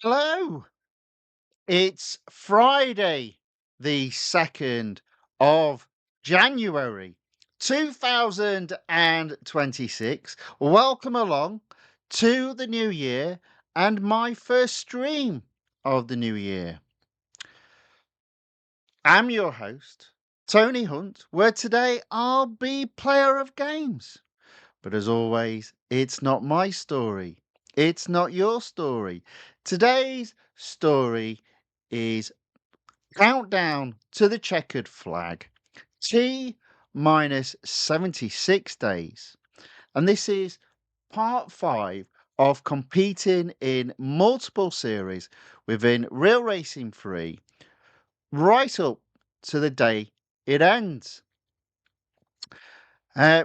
Hello. It's Friday, the 2nd of January 2026. Welcome along to the new year and my first stream of the new year. I'm your host, Tony Hunt, where today I'll be player of games. But as always, it's not my story. It's not your story. Today's story is Countdown to the Checkered Flag. T minus 76 days. And this is part 5 of competing in multiple series within Real Racing 3 right up to the day it ends.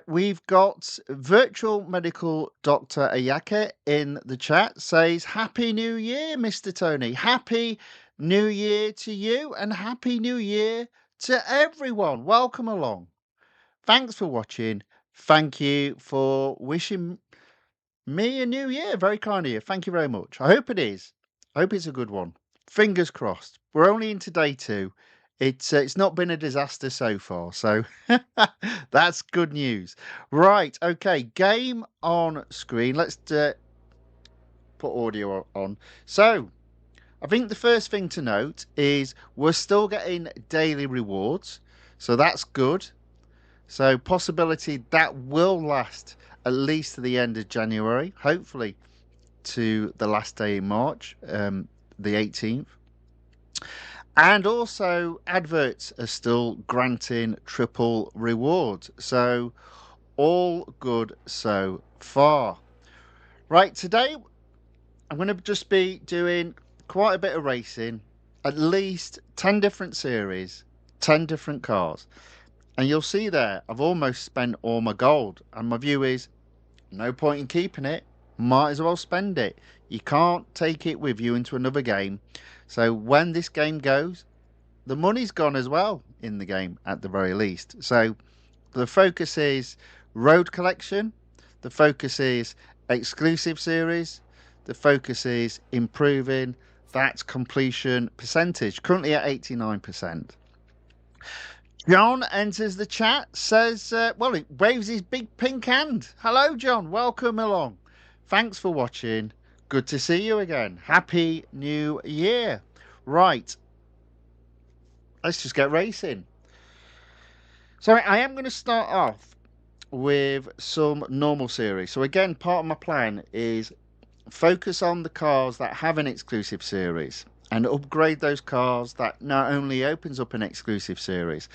We've got virtual medical Dr. Ayaka in the chat says, Happy New Year, Mr. Tony. Happy New Year to you and Happy New Year to everyone. Welcome along. Thanks for watching. Thank you for wishing me a new year. Very kind of you. Thank you very much. I hope it is. I hope it's a good one. Fingers crossed. We're only into day 2. It's not been a disaster so far, so that's good news. Right, okay, game on screen. Let's put audio on. So, I think the first thing to note is we're still getting daily rewards, so that's good. So, possibility that will last at least to the end of January, hopefully to the last day in March, the 18th. And also, adverts are still granting triple rewards. So, all good so far. Right, today I'm going to just be doing quite a bit of racing, at least 10 different series, 10 different cars. And you'll see there, I've almost spent all my gold. And my view is, no point in keeping it. Might as well spend it. You can't take it with you into another game. So when this game goes, the money's gone as well in the game at the very least. So the focus is road collection. The focus is exclusive series. The focus is improving that completion percentage, currently at 89%. John enters the chat, says, well, he waves his big pink hand. Hello, John. Welcome along. Thanks for watching. Good to see you again. Happy New Year. Right. Let's just get racing. So I am going to start off with some normal series. So again, part of my plan is focus on the cars that have an exclusive series and upgrade those cars that not only opens up an exclusive series,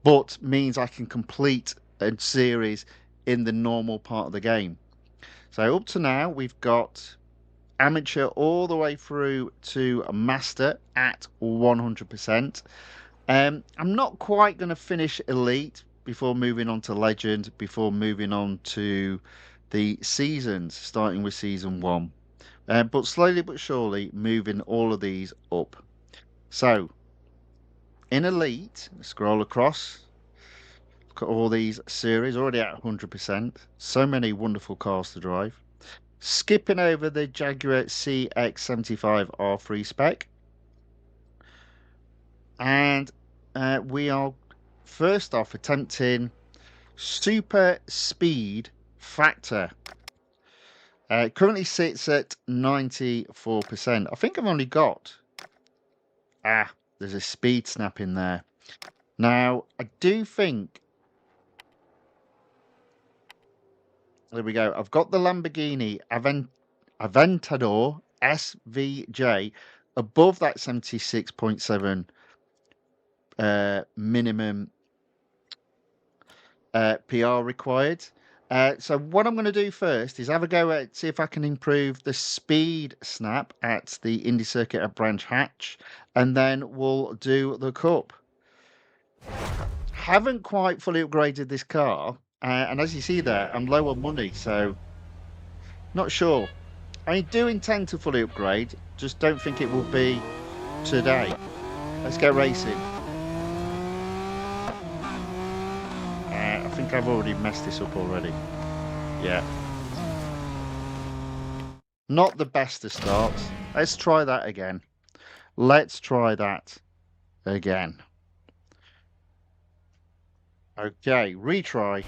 but means I can complete a series in the normal part of the game. So up to now, we've got amateur all the way through to master at 100%. I'm not quite going to finish elite before moving on to legend, before moving on to the seasons, starting with season 1. But slowly but surely moving all of these up. So in elite, scroll across. Look at all these series already at 100%. So many wonderful cars to drive. Skipping over the Jaguar CX75 R3 spec. And we are first off attempting super speed factor. It currently sits at 94%. I think I've only got... there's a speed snap in there. Now, I do think... There we go. I've got the Lamborghini Aventador SVJ above that 76.7 minimum PR required. So what I'm going to do first is have a go at see if I can improve the speed snap at the Indy Circuit at Branch Hatch, and then we'll do the Cup. Haven't quite fully upgraded this car, and as you see there, I'm low on money, so not sure. I do intend to fully upgrade, just don't think it will be today. Let's go racing. I think I've already messed this up already. Yeah. Not the best of starts. Let's try that again. Let's try that again. Okay, retry.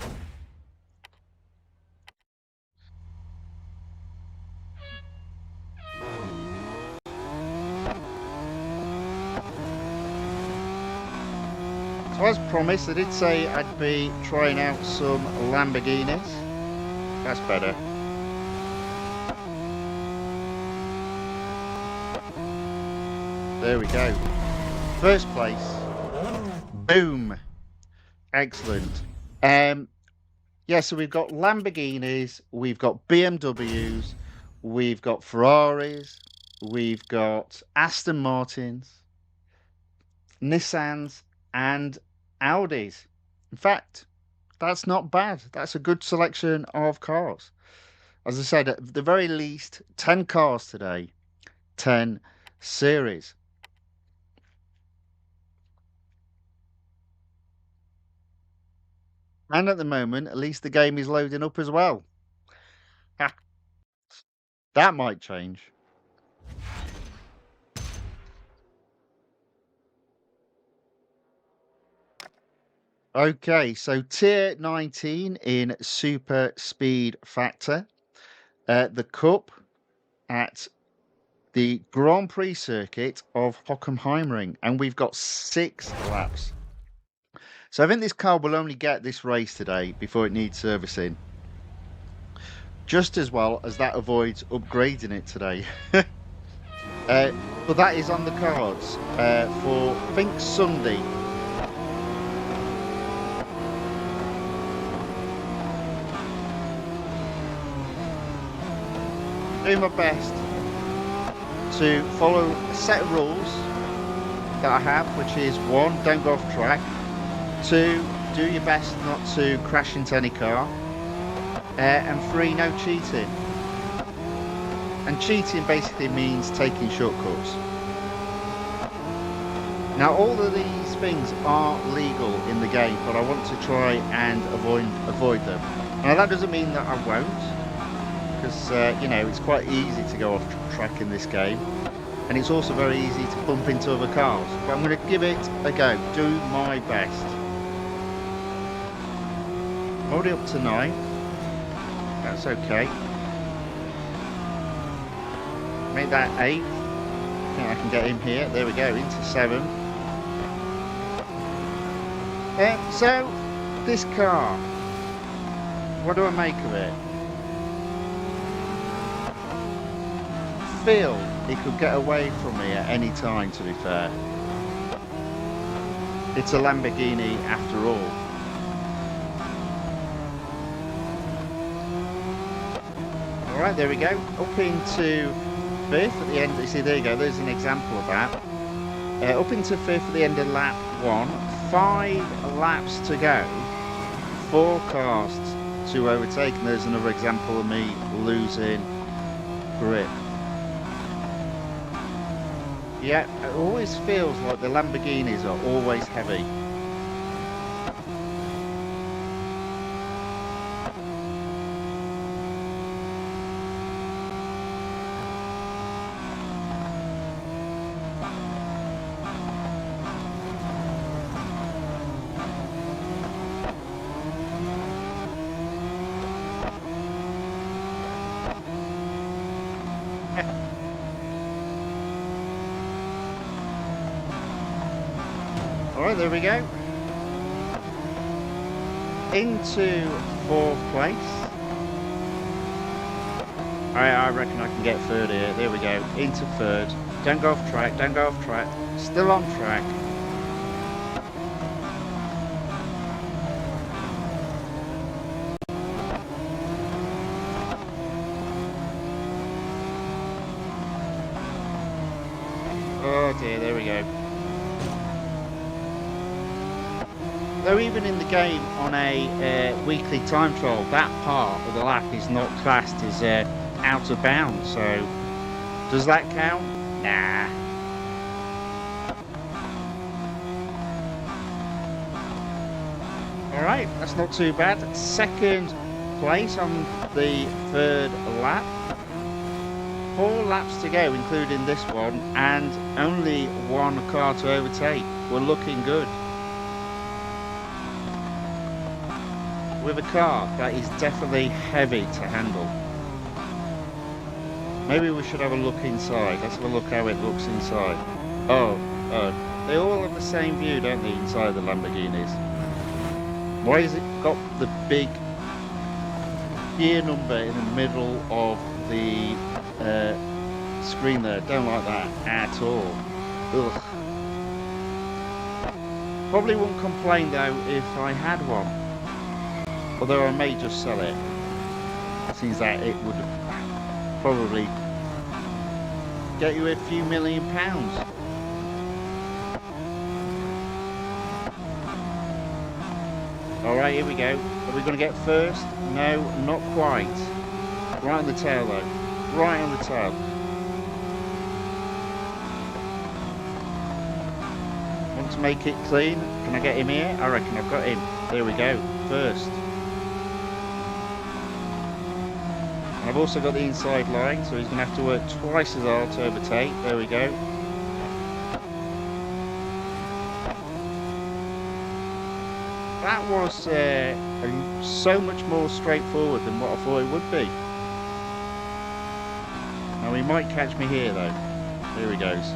So as promised, I did say I'd be trying out some Lamborghinis. That's better. There we go. First place. Boom. Excellent. Yeah, so we've got Lamborghinis, we've got BMWs, we've got Ferraris, we've got Aston Martins, Nissans, and Audis. In fact, that's not bad. That's a good selection of cars. As I said, at the very least, 10 cars today, 10 series. And at the moment, at least the game is loading up as well. Ha, that might change. Okay, so tier 19 in super speed factor. The Cup at the Grand Prix circuit of Hockenheimring, and we've got 6 laps. So I think this car will only get this race today before it needs servicing. Just as well as that avoids upgrading it today. But that is on the cards for, I think, Sunday. Doing my best to follow a set of rules that I have, which is 1, don't go off track, 2, do your best not to crash into any car, and 3, no cheating. And cheating basically means taking shortcuts. Now all of these things are legal in the game, but I want to try and avoid them. Now that doesn't mean that I won't, because you know, it's quite easy to go off track in this game, and it's also very easy to bump into other cars. But I'm going to give it a go, do my best. Hold it up to 9. That's okay. Make that 8. I think I can get him here. There we go, into 7. So, this car, what do I make of it? Feel it could get away from me at any time, to be fair. It's a Lamborghini after all. Alright, there we go. Up into 5th at the end. You see, there you go. There's an example of that. Up into 5th at the end of lap 1. 5 laps to go. 4 cars to overtake. And there's another example of me losing grip. Yeah, it always feels like the Lamborghinis are always heavy. Alright, there we go. Into 4th place. I reckon I can get 3rd here. There we go. Into 3rd. Don't go off track, don't go off track. Still on track. Oh dear, there we go. Though even in the game on a weekly time trial, that part of the lap is not classed as out of bounds, so does that count? Nah. Alright, that's not too bad. 2nd place on the 3rd lap. 4 laps to go, including this one, and only 1 car to overtake. We're looking good. With a car that is definitely heavy to handle. Maybe we should have a look inside. Let's have a look how it looks inside. Oh, they all have the same view, don't they, inside the Lamborghinis? Why has it got the big gear number in the middle of the screen there? Don't like that at all. Ugh. Probably wouldn't complain though if I had one. Although I may just sell it. Seems that it would probably get you a few £1,000,000. Alright, here we go. Are we going to get first? No, not quite. Right on the tail though. Right on the tail. Want to make it clean? Can I get him here? I reckon I've got him. There we go. First. And I've also got the inside line, so he's going to have to work twice as hard to overtake. There we go. That was so much more straightforward than what I thought it would be. Now he might catch me here though. Here he goes.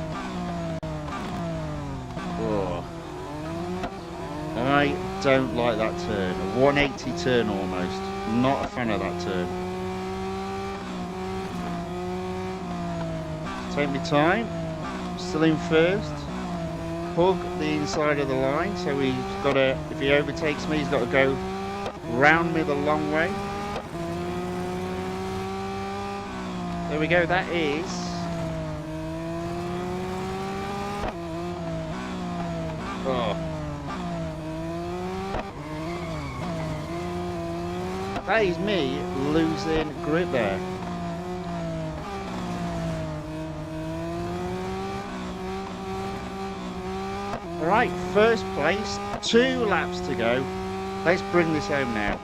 Oh. I don't like that turn. A 180 turn almost. Not a fan of that turn. Take my time. Still in first. Hug the inside of the line, so he's got to, if he overtakes me, he's got to go round me the long way. There we go, that is that is me losing grip there. Alright, first place, 2 laps to go. Let's bring this home now.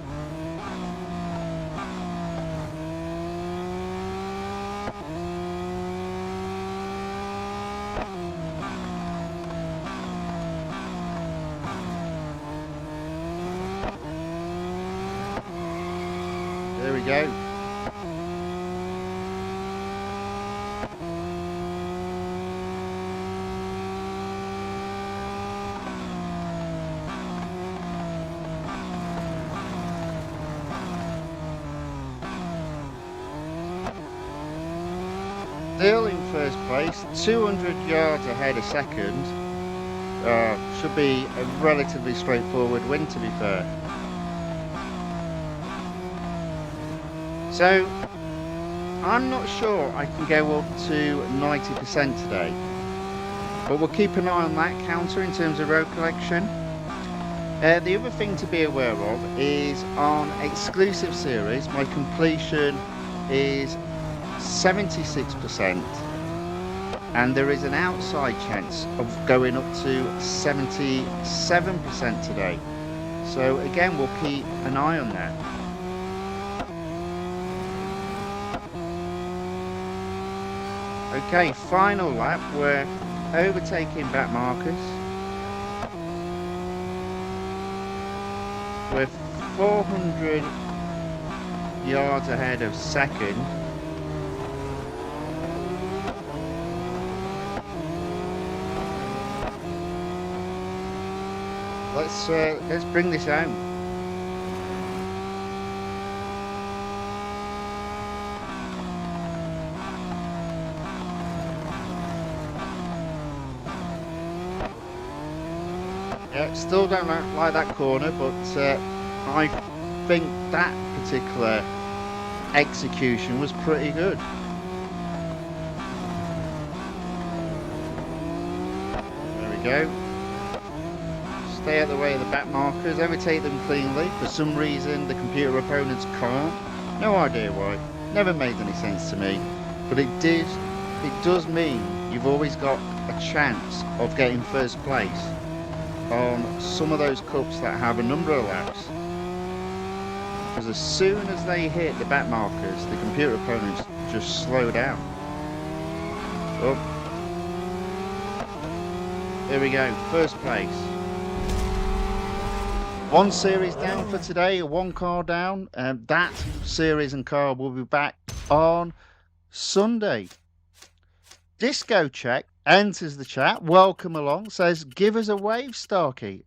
There we go. Still in first place, 200 yards ahead of second. Should be a relatively straightforward win, to be fair. So, I'm not sure I can go up to 90% today. But we'll keep an eye on that counter in terms of road collection. The other thing to be aware of is on exclusive series, my completion is 76%, and there is an outside chance of going up to 77% today. So again, we'll keep an eye on that. Okay, final lap, we're overtaking back markers. We're 400 yards ahead of second. Let's bring this home. Yeah, still don't like that corner, but I think that particular execution was pretty good. There we go. Stay out the way of the back markers, overtake them cleanly. For some reason the computer opponents can't. No idea why. Never made any sense to me. But it does mean you've always got a chance of getting first place on some of those cups that have a number of laps. Because as soon as they hit the back markers, the computer opponents just slow down. Oh, here we go. First place. One series down for today, one car down. That series and car will be back on Sunday. Disco Check enters the chat. Welcome along. Says, give us a wave, Starkey.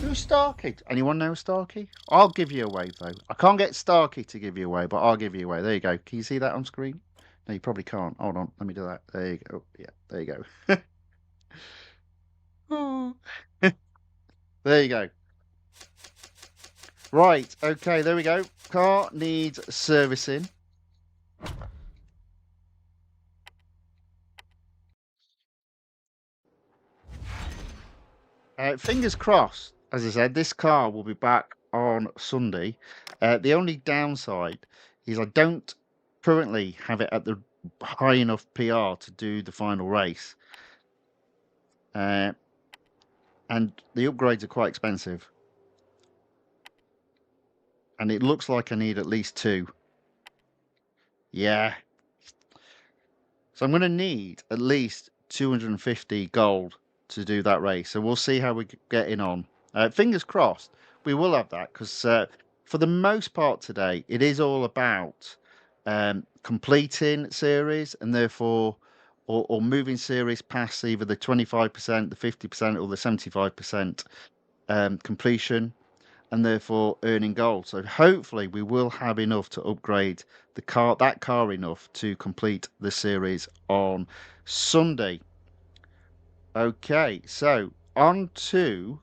Who's Starkey? Anyone know Starkey? I'll give you a wave, though. I can't get Starkey to give you a wave, but I'll give you a wave. There you go. Can you see that on screen? No, you probably can't. Hold on. Let me do that. There you go. Yeah, there you go. There you go. Right. Okay, there we go. Car needs servicing. Fingers crossed, as I said, this car will be back on Sunday. The only downside is I don't currently have it at the high enough PR to do the final race. And the upgrades are quite expensive. And it looks like I need at least 2. Yeah. So I'm going to need at least 250 gold to do that race. So we'll see how we're getting on. Fingers crossed, we will have that, because for the most part today, it is all about completing series and therefore, or moving series past either the 25%, the 50%, or the 75% completion, and therefore earning gold. So hopefully we will have enough to upgrade that car enough to complete the series on Sunday. Okay, so on to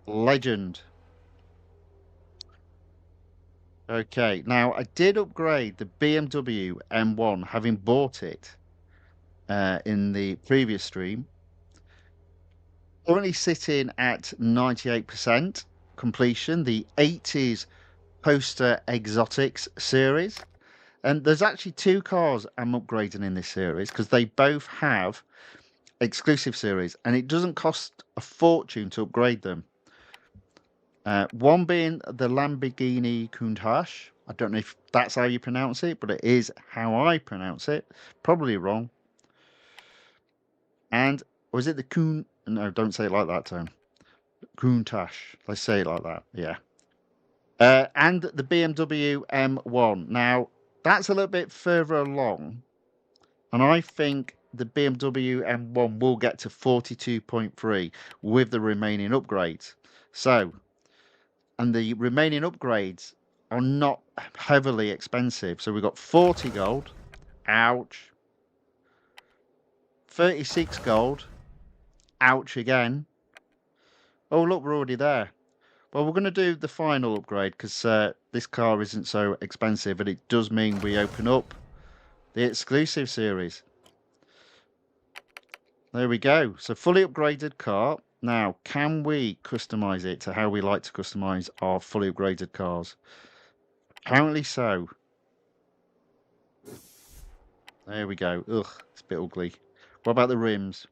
Legend. Okay, now I did upgrade the BMW M1, having bought it in the previous stream. Currently sitting at 98% completion, the 80s Poster Exotics series. And there's actually 2 cars I'm upgrading in this series because they both have exclusive series, and it doesn't cost a fortune to upgrade them. One being the Lamborghini Countach. I don't know if that's how you pronounce it, but it is how I pronounce it. Probably wrong. And was it the Kun? No, don't say it like that, Tone. Countach. Let's say it like that. Yeah. And the BMW M1. Now, that's a little bit further along, and I think the BMW M1 will get to 42.3 with the remaining upgrades. So, and the remaining upgrades are not heavily expensive. So we've got 40 gold. Ouch. 36 gold. Ouch again. Oh, look, we're already there. Well, we're going to do the final upgrade because this car isn't so expensive, and it does mean we open up the exclusive series. There we go. So fully upgraded car. Now, can we customize it to how we like to customize our fully upgraded cars? Apparently so. There we go. Ugh, it's a bit ugly. What about the rims?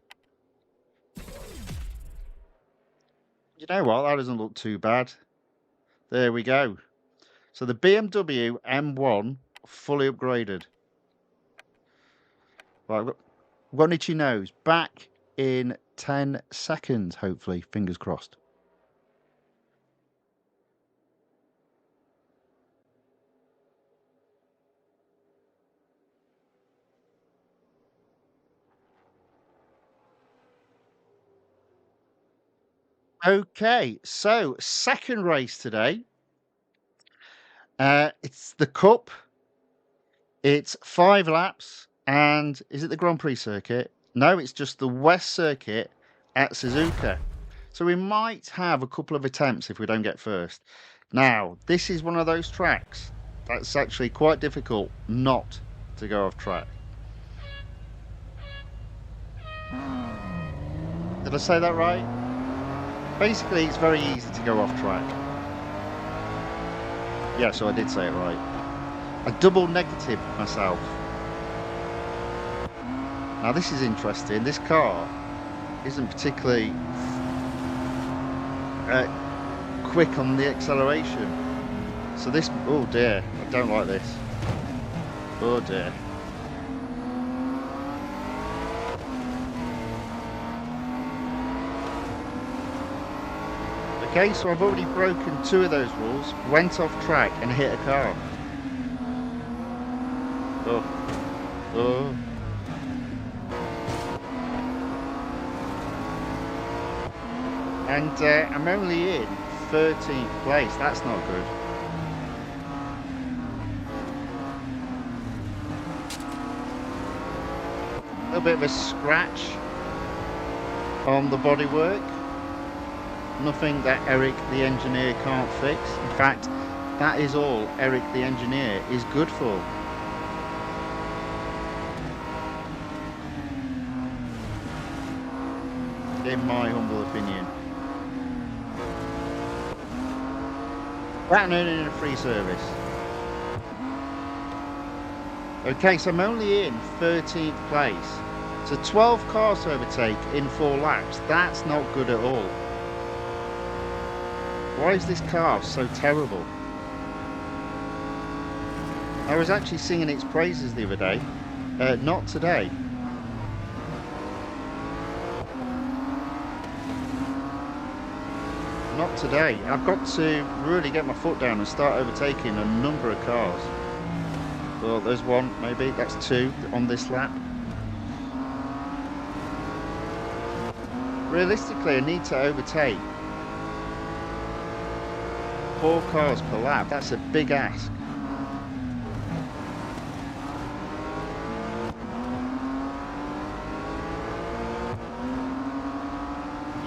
You know what? That doesn't look too bad. There we go. So the BMW M1 fully upgraded. Right, we've got an itchy nose. Back in 10 seconds, hopefully. Fingers crossed. Okay, so second race today. It's the Cup. It's 5 laps, and is it the Grand Prix circuit? No, it's just the West Circuit at Suzuka. So we might have a couple of attempts if we don't get first. Now, this is one of those tracks that's actually quite difficult not to go off track. Did I say that right? Basically, it's very easy to go off track. Yeah, so I did say it right. I double negative myself. Now this is interesting. This car isn't particularly quick on the acceleration. So this, oh dear, I don't like this. Oh dear. Okay, so I've already broken 2 of those walls, went off track and hit a car. Oh. Oh. And I'm only in 13th place. That's not good. A little bit of a scratch on the bodywork. Nothing that Eric the engineer can't fix. In fact, that is all Eric the engineer is good for. In my humble opinion. That and earning a free service. Okay, so I'm only in 13th place. So 12 cars to overtake in 4 laps. That's not good at all. Why is this car so terrible? I was actually singing its praises the other day. Not today. Not today. I've got to really get my foot down and start overtaking a number of cars. Well, there's one, maybe. That's 2 on this lap. Realistically, I need to overtake 4 cars per lap. That's a big ask.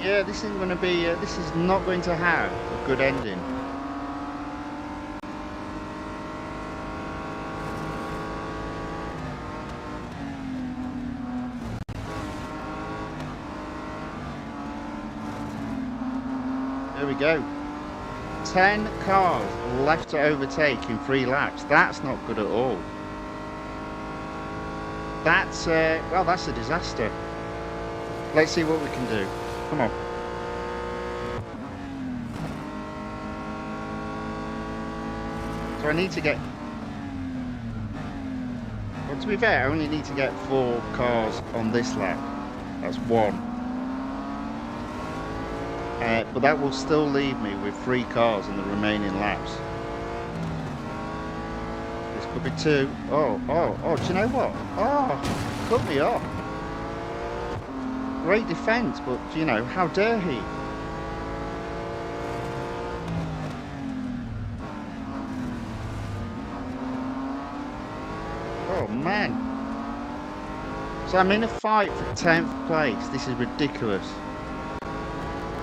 Yeah, this isn't going to be, this is not going to have a good ending. There we go. 10 cars left to overtake in 3 laps. That's not good at all. That's, well, that's a disaster. Let's see what we can do. Come on. So I need to get... Well, to be fair, I only need to get 4 cars on this lap. That's 1. But that will still leave me with 3 cars in the remaining laps. This could be 2. Oh, do you know what? Oh, cut me off. Great defence, but, you know, how dare he? Oh, man. So I'm in a fight for 10th place. This is ridiculous.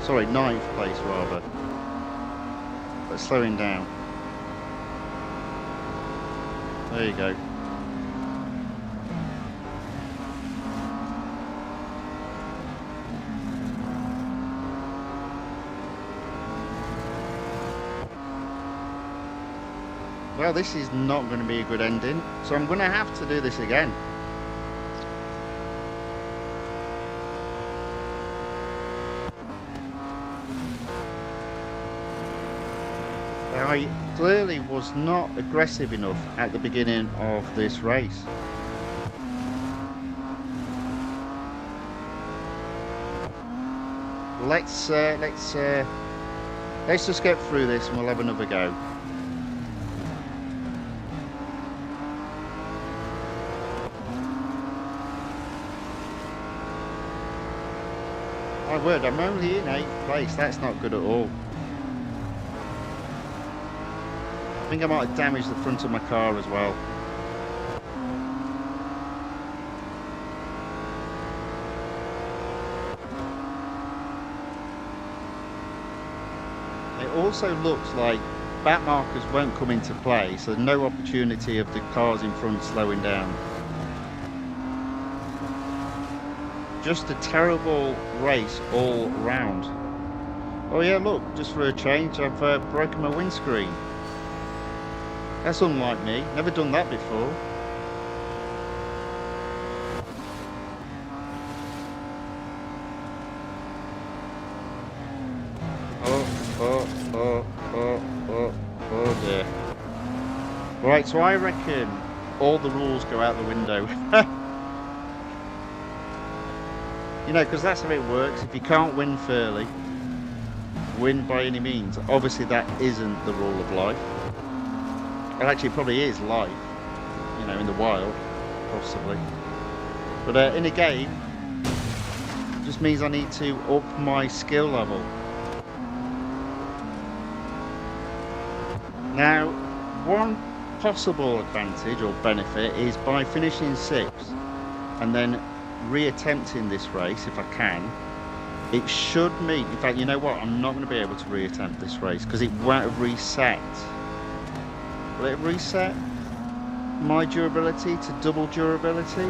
Sorry, 9th place, rather. But slowing down. There you go. Well, this is not going to be a good ending, so I'm going to have to do this again. I clearly was not aggressive enough at the beginning of this race. Let's just get through this and we'll have another go. My word, I'm only in 8th place. That's not good at all. I think I might have damaged the front of my car as well. It also looks like back markers won't come into play, so there's no opportunity of the cars in front slowing down. Just a terrible race all round. Oh yeah, look, just for a change, I've broken my windscreen. That's unlike me, never done that before. Oh dear. Right, so I reckon all the rules go out the window. You know, because that's how it works. If you can't win fairly, win by any means. Obviously, that isn't the rule of life. Well, actually, it probably is life, you know, in the wild, possibly. But in a game, it just means I need to up my skill level. Now, one possible advantage or benefit is by finishing 6th and then reattempting this race if I can. It should mean, in fact, you know what? I'm not going to be able to reattempt this race because it won't have reset. Will it reset my durability to double durability?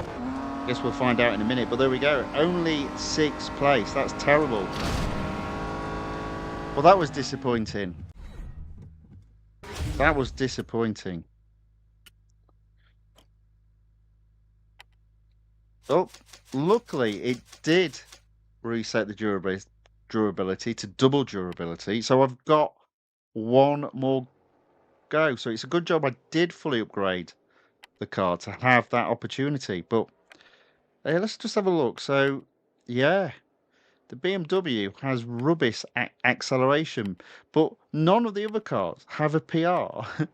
I guess we'll find out in a minute, but there we go. Only 6th place. That's terrible. Well, that was disappointing. That was disappointing. Oh, luckily it did reset the durability to double durability. So I've got one more go. So it's a good job I did fully upgrade the car to have that opportunity. But let's just have a look. So, yeah, the BMW has rubbish acceleration, but none of the other cars have a PR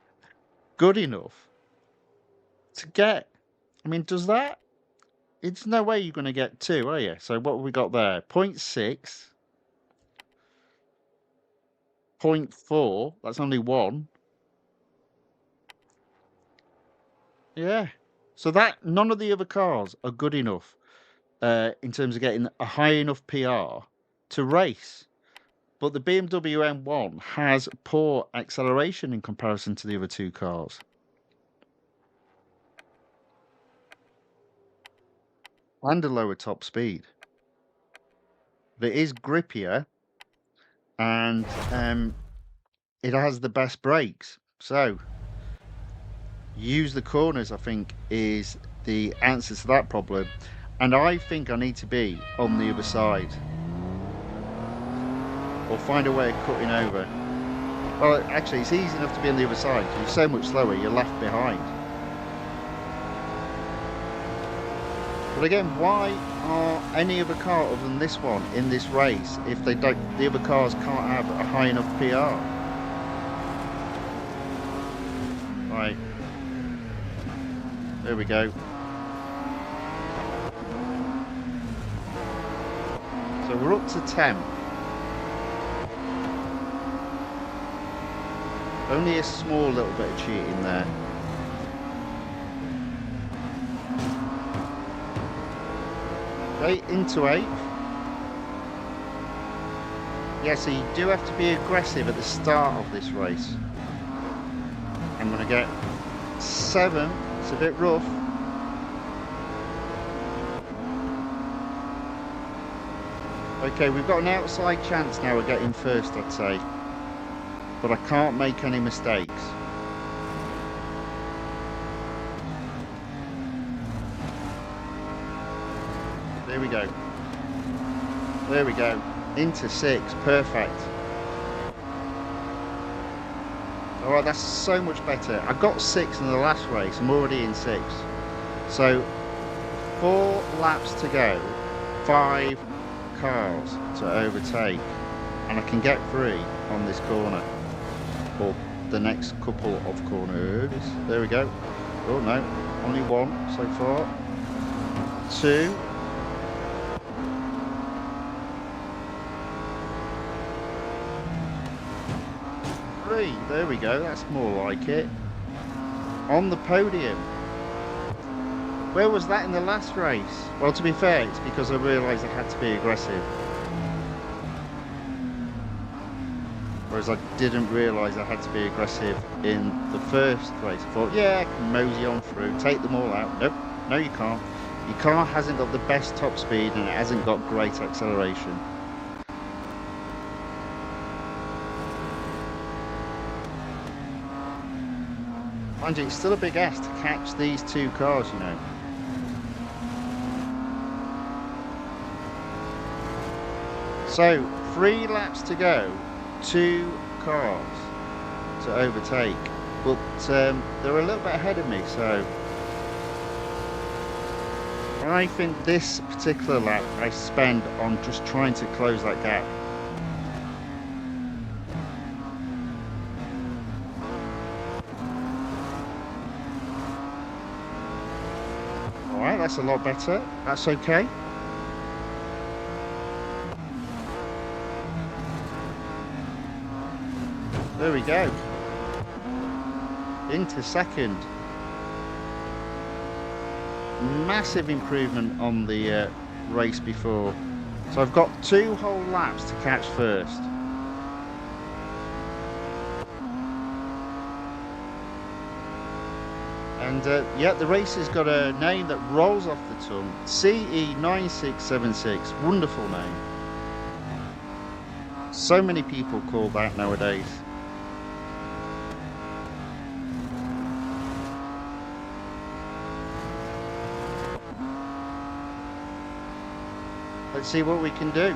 good enough to get. I mean, does that? It's no way you're going to get 2, are you? So what have we got there? 0.6, 0.4. That's only 1. Yeah. So that none of the other cars are good enough in terms of getting a high enough PR to race. But the BMW M1 has poor acceleration in comparison to the other 2 cars. And a lower top speed. But it is grippier and it has the best brakes. So use the corners, I think, is the answer to that problem. And I think I need to be on the other side. Or find a way of cutting over. Well, actually, it's easy enough to be on the other side. You're so much slower, you're left behind. But again, why are any other car other than this one in this race if they don't? The other cars can't have a high enough PR. Right. There we go. So we're up to 10. Only a small little bit of cheating there. Okay, into 8th. Yeah, so you do have to be aggressive at the start of this race. I'm going to get 7. It's a bit rough. Okay, we've got an outside chance now of getting first, I'd say. But I can't make any mistakes. There we go. There we go. Into 6. Perfect. Alright, that's so much better. I got 6 in the last race. I'm already in 6. So, 4 laps to go. 5 cars to overtake. And I can get 3 on this corner. Or the next couple of corners. There we go. Oh no, only 1 so far. 2. 3. There we go. That's more like it. On the podium. Where was that in the last race? Well, to be fair, it's because I realised I had to be aggressive. Whereas I didn't realise I had to be aggressive in the first race. I thought, yeah, I can mosey on through, take them all out. Nope, no you can't. Your car hasn't got the best top speed and it hasn't got great acceleration. Mind you, it's still a big ask to catch these 2 cars, you know. So, 3 laps to go. 2 cars to overtake. but they're a little bit ahead of me, so I think this particular lap I spend on just trying to close that gap. All right, that's a lot better. That's okay. There we go. Into second. Massive improvement on the race before. So I've got 2 whole laps to catch first. And yeah, the race has got a name that rolls off the tongue. CE9676. Wonderful name. So many people call that nowadays. Let's see what we can do.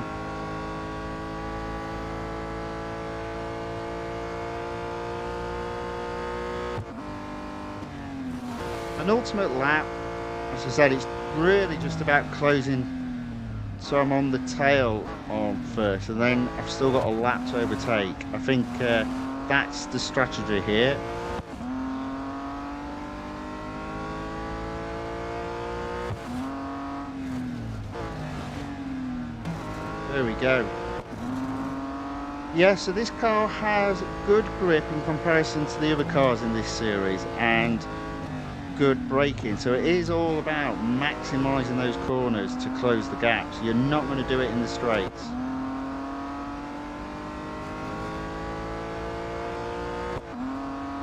An ultimate lap, as I said, it's really just about closing, so I'm on the tail on first, and then I've still got a lap to overtake. I think that's the strategy here. There we go. Yeah, so this car has good grip in comparison to the other cars in this series, and good braking. So it is all about maximising those corners to close the gaps. You're not going to do it in the straights.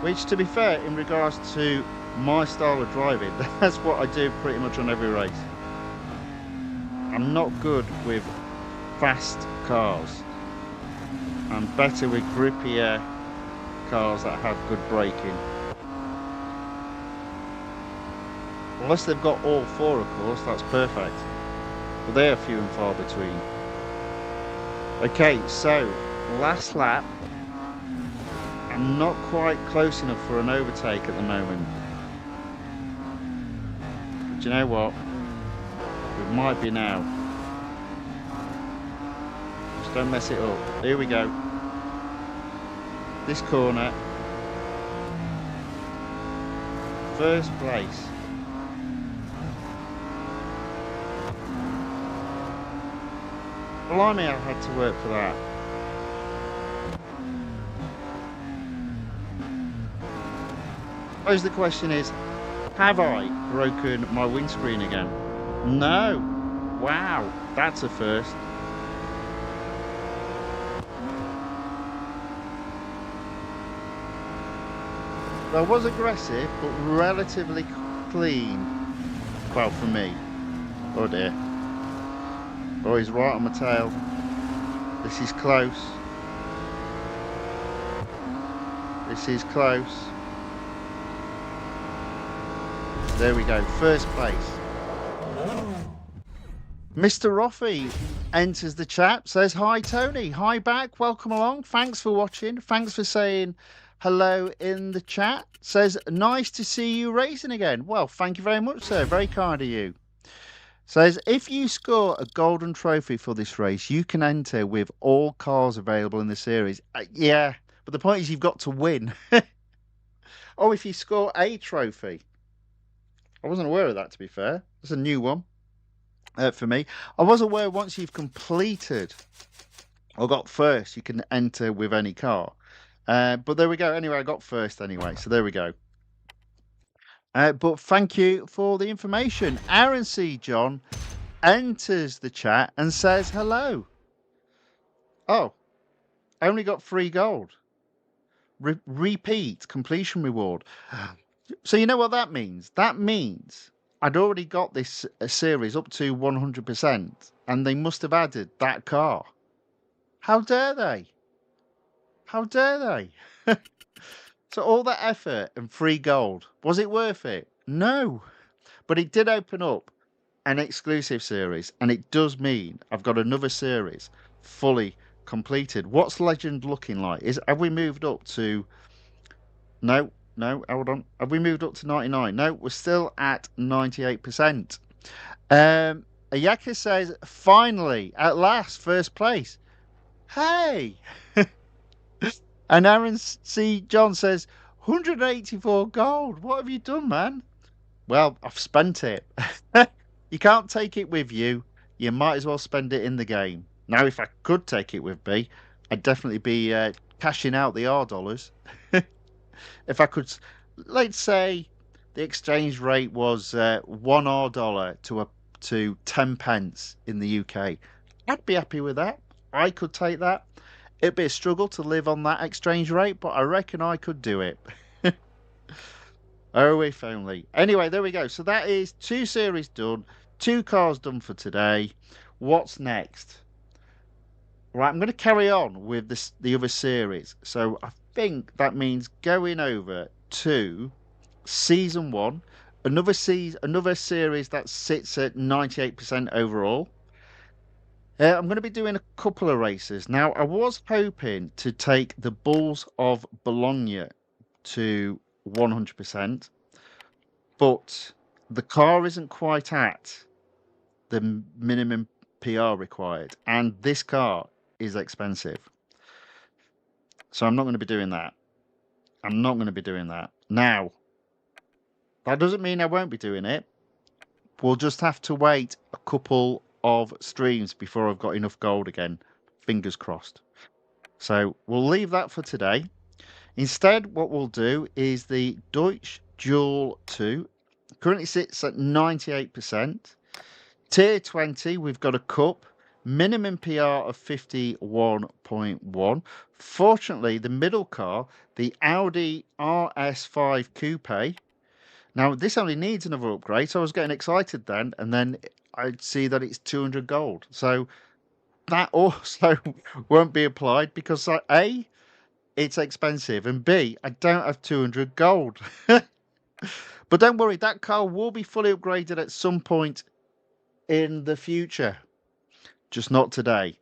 Which, to be fair, in regards to my style of driving, that's what I do pretty much on every race. I'm not good with fast cars. I'm better with grippier cars that have good braking. Unless they've got all 4, of course, that's perfect. But they're few and far between. Okay, so last lap. I'm not quite close enough for an overtake at the moment. But you know what? It might be now. Just don't mess it up. Here we go. This corner. First place. Blimey, I had to work for that. I suppose the question is, have I broken my windscreen again? No. Wow, that's a first. I was aggressive, but relatively clean. Well, for me. Oh dear. Oh, he's right on my tail. This is close. This is close. There we go, first place. Mr. Roffey enters the chat, says, hi Tony, hi back, welcome along, thanks for watching, thanks for saying hello in the chat. Says, nice to see you racing again. Well, thank you very much, sir, very kind of you. Says, if you score a golden trophy for this race, you can enter with all cars available in the series. Yeah, but the point is you've got to win. Oh, if you score a trophy. I wasn't aware of that, to be fair. It's a new one for me. I was aware once you've completed or got first, you can enter with any car. But there we go. Anyway, I got first anyway, so there we go. But thank you for the information. Aaron C. John enters the chat and says hello. Oh, I only got 3 gold. Repeat completion reward. So you know what that means? That means I'd already got this series up to 100%, and they must have added that car. How dare they? How dare they? So all that effort and 3 gold, was it worth it? No. But it did open up an exclusive series, and it does mean I've got another series fully completed. What's Legend looking like? Have we moved up to... No, no, hold on. Have we moved up to 99? No, we're still at 98%. Ayaka says, finally, at last, first place. Hey! And Aaron C. John says, 184 gold. What have you done, man? Well, I've spent it. You can't take it with you. You might as well spend it in the game. Now, if I could take it with me, I'd definitely be cashing out the R dollars. If I could, let's say the exchange rate was one R dollar to 10 pence in the UK. I'd be happy with that. I could take that. It'd be a struggle to live on that exchange rate, but I reckon I could do it. Oh, if only. Anyway, there we go. So that is 2 series done, 2 cars done for today. What's next? Right, I'm going to carry on with the other series. So I think that means going over to season 1, another series that sits at 98% overall. I'm going to be doing a couple of races. Now, I was hoping to take the Bulls of Bologna to 100%, but the car isn't quite at the minimum PR required, and this car is expensive. So I'm not going to be doing that. I'm not going to be doing that. Now, that doesn't mean I won't be doing it. We'll just have to wait a couple of streams before I've got enough gold again. Fingers crossed. So we'll leave that for today. Instead, what we'll do is the Deutsch Duel 2. Currently sits at 98%. Tier 20, we've got a Cup. Minimum PR of 51.1. Fortunately, the middle car, the Audi RS5 Coupe. Now, this only needs another upgrade, so I was getting excited then, and then I'd see that it's 200 gold. So that also won't be applied because A, it's expensive, and B, I don't have 200 gold. But don't worry, that car will be fully upgraded at some point in the future, just not today.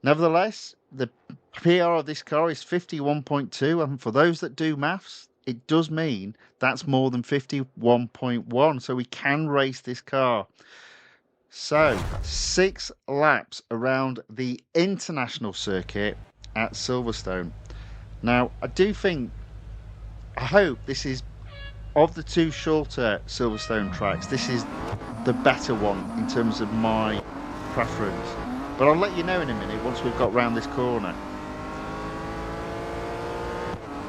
Nevertheless, the PR of this car is 51.2, and for those that do maths, it does mean that's more than 51.1, so we can race this car. So, 6 laps around the international circuit at Silverstone. Now, I hope this is, of the 2 shorter Silverstone tracks, this is the better one in terms of my preference. But I'll let you know in a minute once we've got round this corner.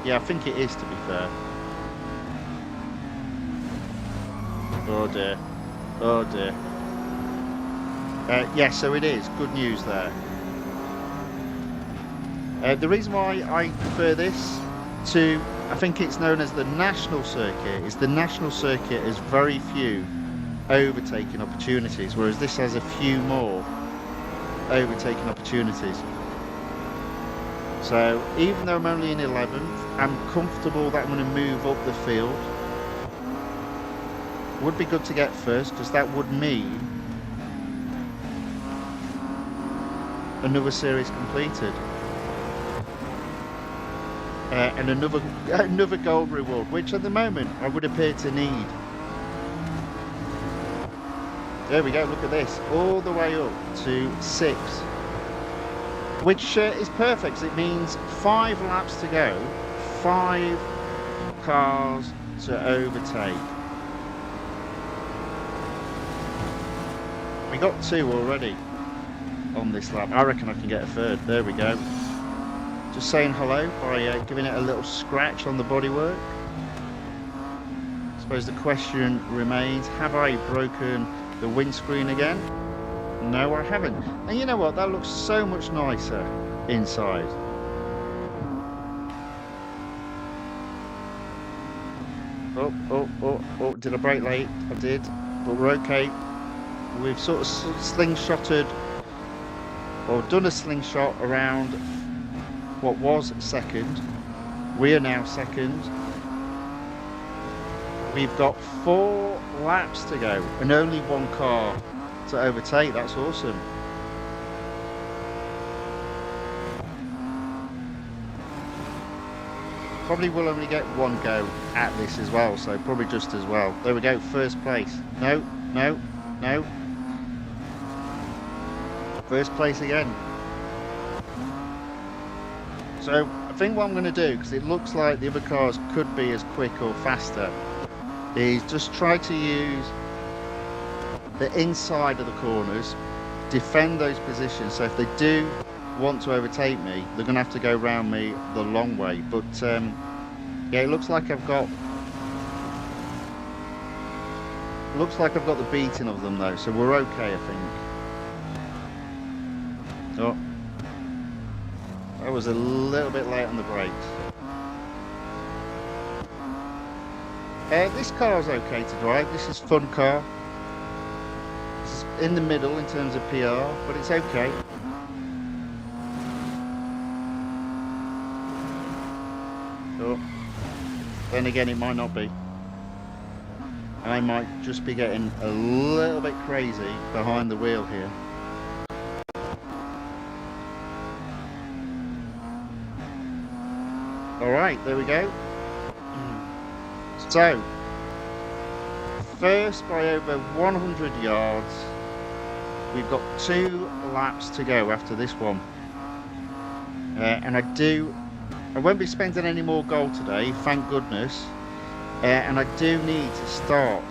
Yeah, I think it is, to be fair. Oh dear. Oh dear. Yeah, so it is. Good news there. The reason why I prefer this to, I think it's known as the national circuit, is the national circuit has very few overtaking opportunities, whereas this has a few more overtaking opportunities. So even though I'm only in 11th, I'm comfortable that I'm going to move up the field. Would be good to get first, because that would mean another series completed. And another gold reward, which at the moment I would appear to need. There we go, look at this, all the way up to 6, which is perfect. It means 5 laps to go, 5 cars to overtake. We got 2 already on this lap. I reckon I can get a 3rd. There we go. Just saying hello by giving it a little scratch on the bodywork. I suppose the question remains, have I broken the windscreen again? No, I haven't. And you know what? That looks so much nicer inside. Oh, did I brake late? I did, but we're okay. We've sort of slingshotted, or done a slingshot around what was second. We are now second. We've got 4 laps to go and only 1 car to overtake. That's awesome. probably will only get one go at this as well, so probably just as well. There we go, first place. No, no, no. First place again. So I think what I'm going to do, because it looks like the other cars could be as quick or faster, is just try to use the inside of the corners, defend those positions. So if they do want to overtake me, they're going to have to go around me the long way. But yeah, it looks like I've got the beating of them though, so we're okay, I think. Oh, I was a little bit late on the brakes. This car's okay to drive. This is fun car. It's in the middle in terms of PR, but it's okay. Oh, then again, it might not be. I might just be getting a little bit crazy behind the wheel here. All right, there we go. So, first by over 100 yards. We've got 2 laps to go after this one. And I won't be spending any more gold today, thank goodness. And I do need to start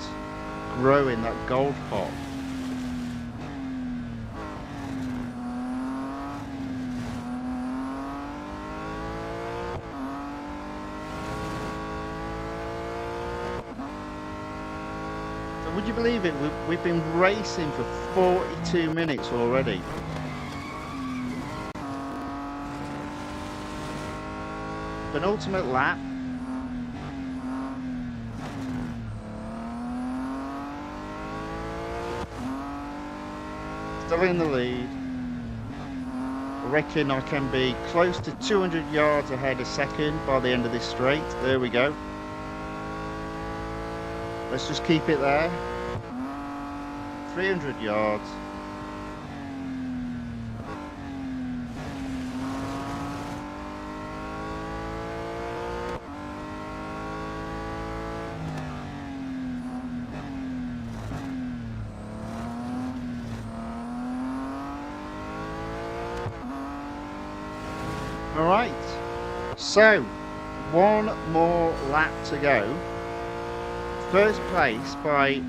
growing that gold pot. Would you believe it? We've been racing for 42 minutes already. Penultimate lap. Still in the lead. I reckon I can be close to 200 yards ahead a second by the end of this straight. There we go. Let's just keep it there. 300 yards. All right. So, one more lap to go. First place by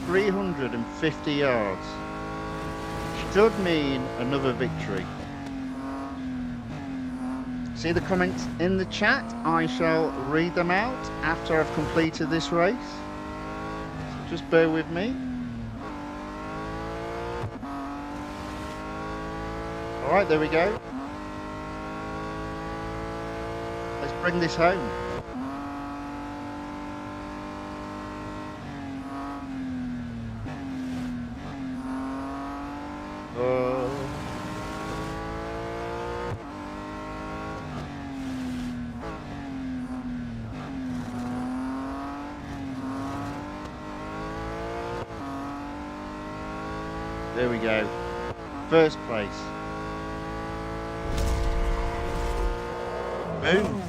350 yards. Should mean another victory. See the comments in the chat? I shall read them out after I've completed this race. So just bear with me. Alright, there we go. Let's bring this home. There we go. First place. Boom.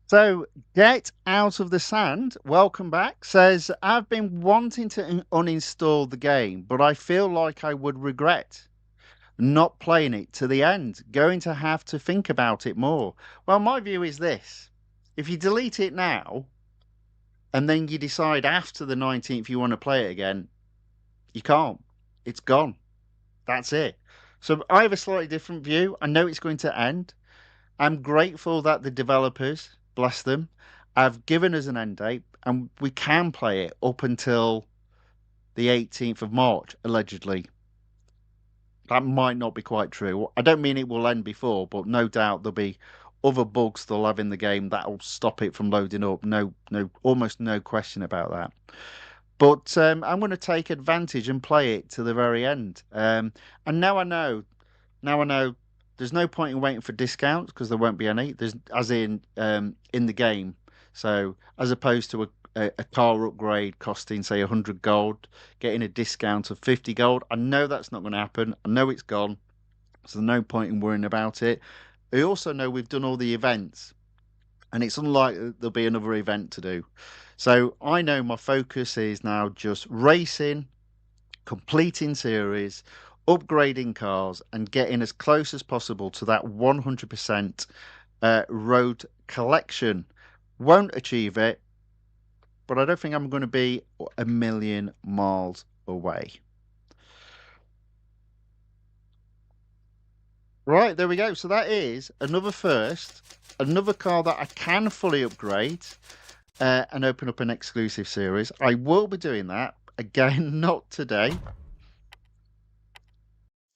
So, Get Out of the Sand, welcome back, says, I've been wanting to uninstall the game, but I feel like I would regret not playing it to the end. Going to have to think about it more. Well, my view is this. If you delete it now, and then you decide after the 19th you want to play it again, you can't. It's gone. That's it. So I have a slightly different view. I know it's going to end. I'm grateful that the developers, bless them, have given us an end date and we can play it up until the 18th of March, allegedly. That might not be quite true. I don't mean it will end before, but no doubt there'll be other bugs they'll have in the game that'll stop it from loading up. No, almost no question about that. But I'm going to take advantage and play it to the very end. And now I know. Now I know. There's no point in waiting for discounts because there won't be any. There's as in the game. So as opposed to a car upgrade costing say 100 gold, getting a discount of 50 gold. I know that's not going to happen. I know it's gone. So there's no point in worrying about it. I also know we've done all the events, and it's unlikely there'll be another event to do. So I know my focus is now just racing, completing series, upgrading cars, and getting as close as possible to that 100% road collection. Won't achieve it, but I don't think I'm going to be a million miles away. Right, there we go. So that is another first, another car that I can fully upgrade and open up an exclusive series. I will be doing that again, not today.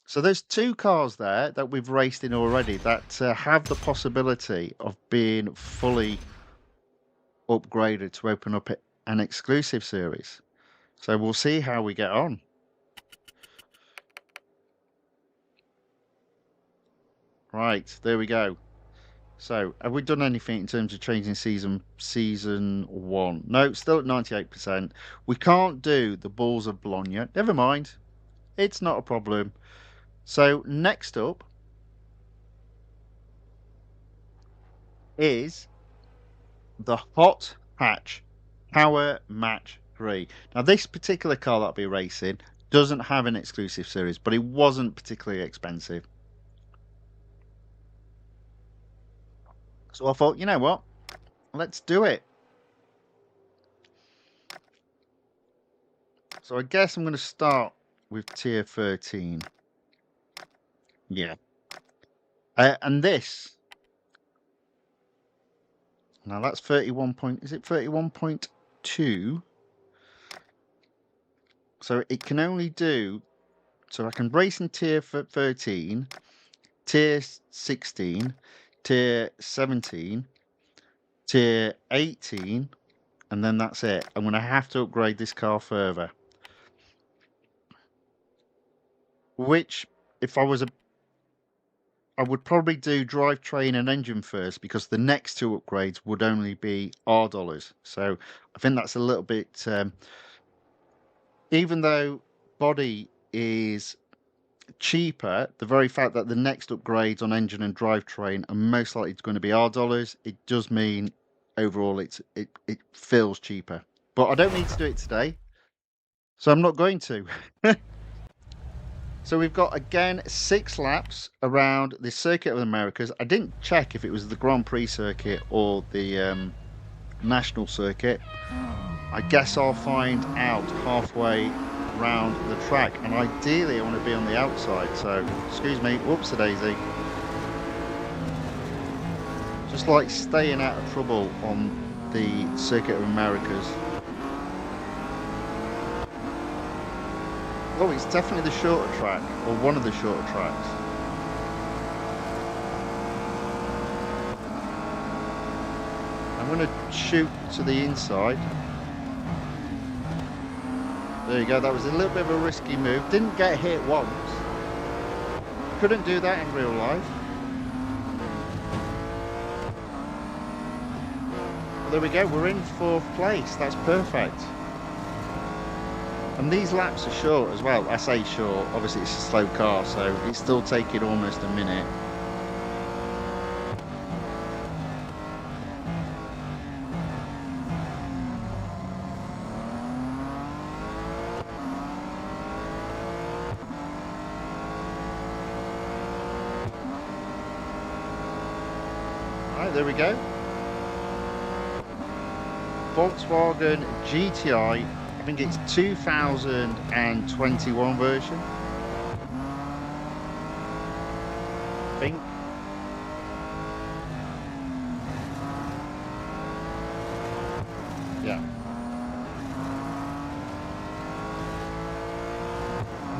So there's two cars there that we've raced in already that have the possibility of being fully upgraded to open up an exclusive series. So we'll see how we get on. Right, there we go. So, have we done anything in terms of changing season 1? No, still at 98%. We can't do the Balls of Bologna. Never mind. It's not a problem. So, next up is the Hot Hatch Power Match 3. Now, this particular car that I'll be racing doesn't have an exclusive series, but it wasn't particularly expensive. So I thought, you know what? Let's do it. So I guess I'm going to start with tier 13. Yeah. And this. Now that's 31 point. Is it 31.2? So it can only do. So I can race in tier 13, tier 16, tier 17, tier 18, and then that's it. I'm going to have to upgrade this car further. Which, if I was I would probably do drivetrain and engine first because the next two upgrades would only be $R. So I think that's a little bit, even though body is cheaper, the very fact that the next upgrades on engine and drivetrain are most likely going to be $R, it does mean overall it feels cheaper. But I don't need to do it today, so I'm not going to. So we've got, again, 6 laps around the Circuit of the Americas. I didn't check if it was the Grand Prix circuit or the National Circuit. I guess I'll find out halfway around the track. And ideally, I want to be on the outside. So, excuse me, whoops-a-daisy. Just like staying out of trouble on the Circuit of Americas. Oh, it's definitely the shorter track, or one of the shorter tracks. I'm going to shoot to the inside. There you go, that was a little bit of a risky move. Didn't get hit once. Couldn't do that in real life. Well, there we go, we're in 4th place. That's perfect. And these laps are short as well. I say short, obviously it's a slow car, so it's still taking almost a minute. Right, there we go. Volkswagen GTI. I think it's 2021 version. I think. Yeah.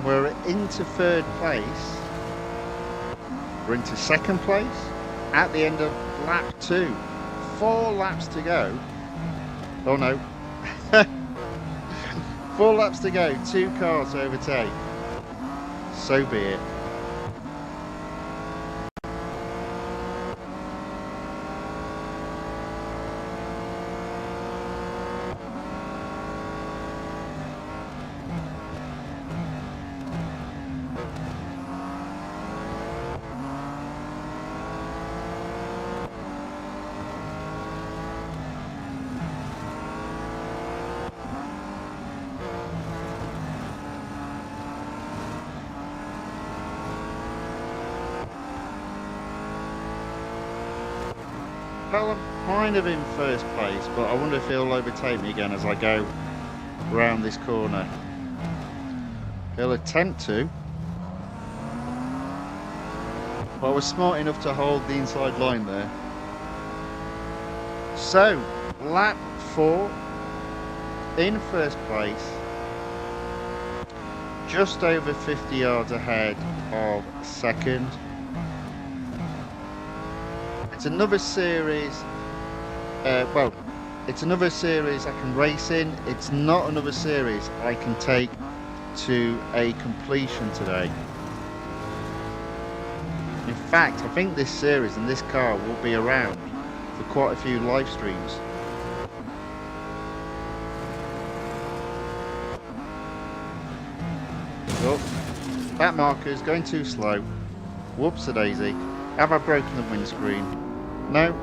We're into 3rd place. We're into 2nd place at the end of lap 2. 4 laps to go. Oh no. 4 laps to go, 2 cars to overtake. So be it. Well, I'm kind of in first place, but I wonder if he'll overtake me again as I go round this corner. He'll attempt to. But I was smart enough to hold the inside line there. So, lap 4, in first place, just over 50 yards ahead of second. It's another series, well, it's another series I can race in. It's not another series I can take to a completion today. In fact, I think this series and this car will be around for quite a few live streams. Oh, that marker's going too slow. Whoops-a-daisy. Have I broken the windscreen? No.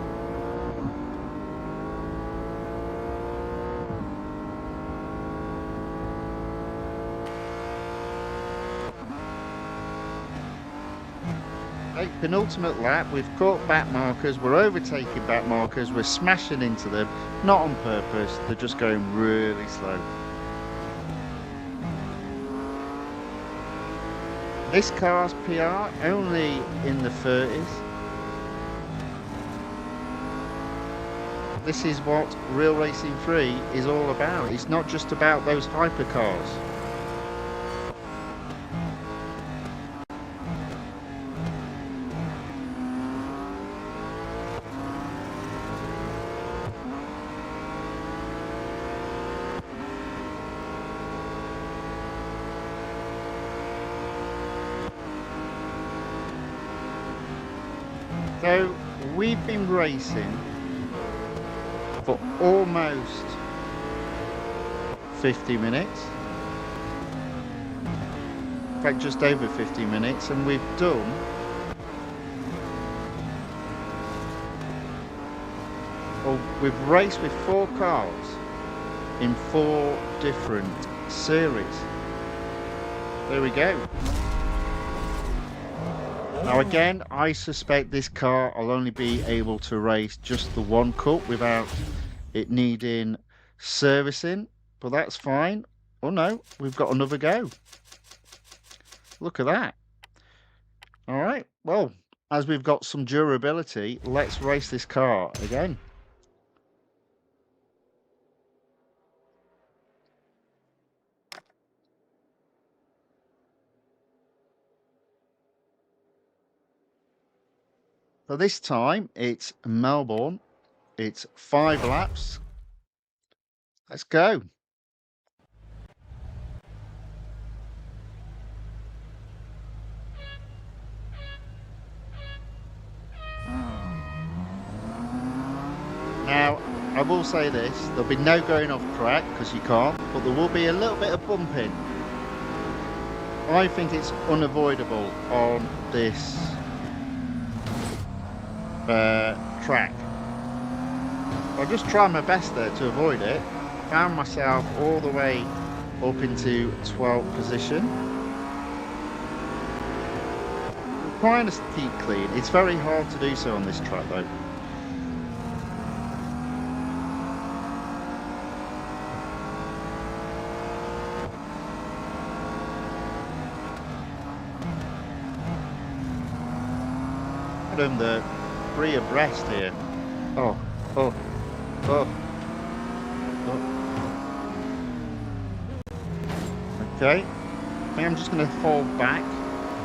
Okay, penultimate lap. We've caught back markers. We're overtaking back markers. We're smashing into them. Not on purpose. They're just going really slow. This car's PR only in the 30s. This is what Real Racing 3 is all about. It's not just about those hypercars. So we've been racing for almost 50 minutes. In fact, just over 50 minutes, and we've done we've raced with 4 cars in 4 different series. There we go. Now again, I suspect this car will only be able to race just the one Cup without it needing servicing, but that's fine. Oh no, we've got another go. Look at that. All right, well, as we've got some durability, let's race this car again. So this time it's Melbourne. It's 5 laps. Let's go. Now, I will say this, there'll be no going off track because you can't, but there will be a little bit of bumping. I think it's unavoidable on this track. I'll just try my best there to avoid it. Found myself all the way up into 12th position. I'm trying to keep clean. It's very hard to do so on this track though. Them the 3 abreast here. Oh. Okay, I think I'm just going to fall back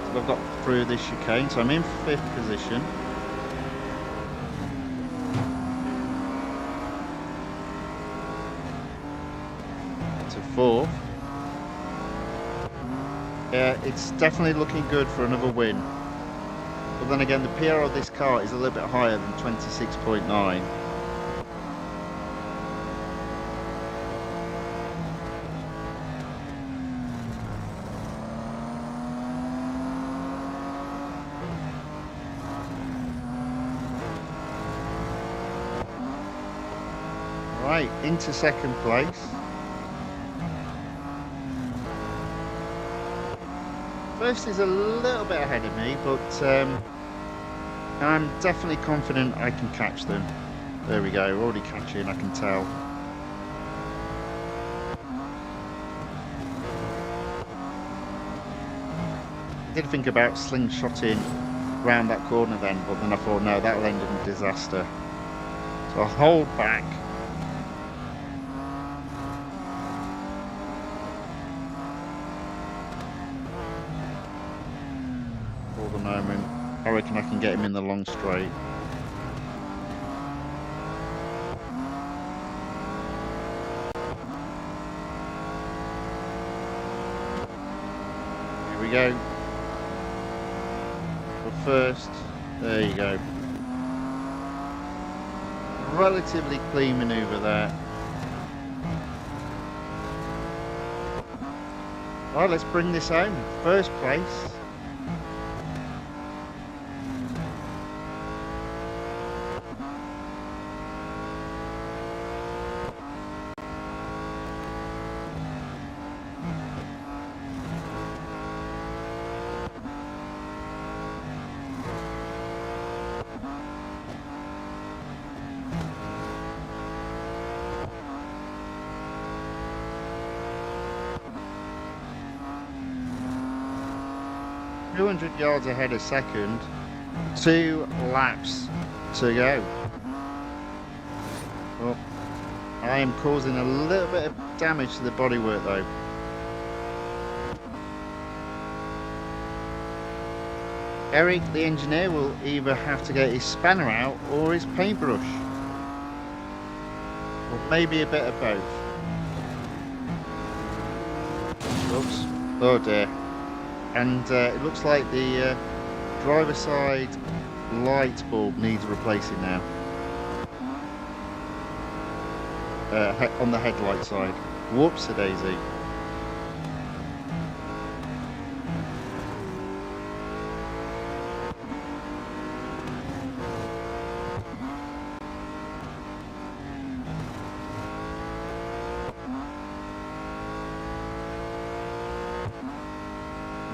until I've got through this chicane. So I'm in 5th position. To 4th. Yeah, it's definitely looking good for another win. But then again, the PR of this car is a little bit higher than 26.9. Right, into second place. First is a little bit ahead of me, but I'm definitely confident I can catch them. There we go, already catching, I can tell. I did think about slingshotting round that corner then, but then I thought, no, that'll end in disaster. So I'll hold back. For the moment, I reckon I can get him in the long straight. Here we go. But first, there you go. Relatively clean manoeuvre there. Right, let's bring this home. First place. .200 yards ahead of second, 2 laps to go. Well, I am causing a little bit of damage to the bodywork though. Eric, the engineer, will either have to get his spanner out or his paintbrush. Or maybe a bit of both. Oops. Oh dear. And it looks like the driver side light bulb needs replacing now. On the headlight side. Whoops-a-daisy.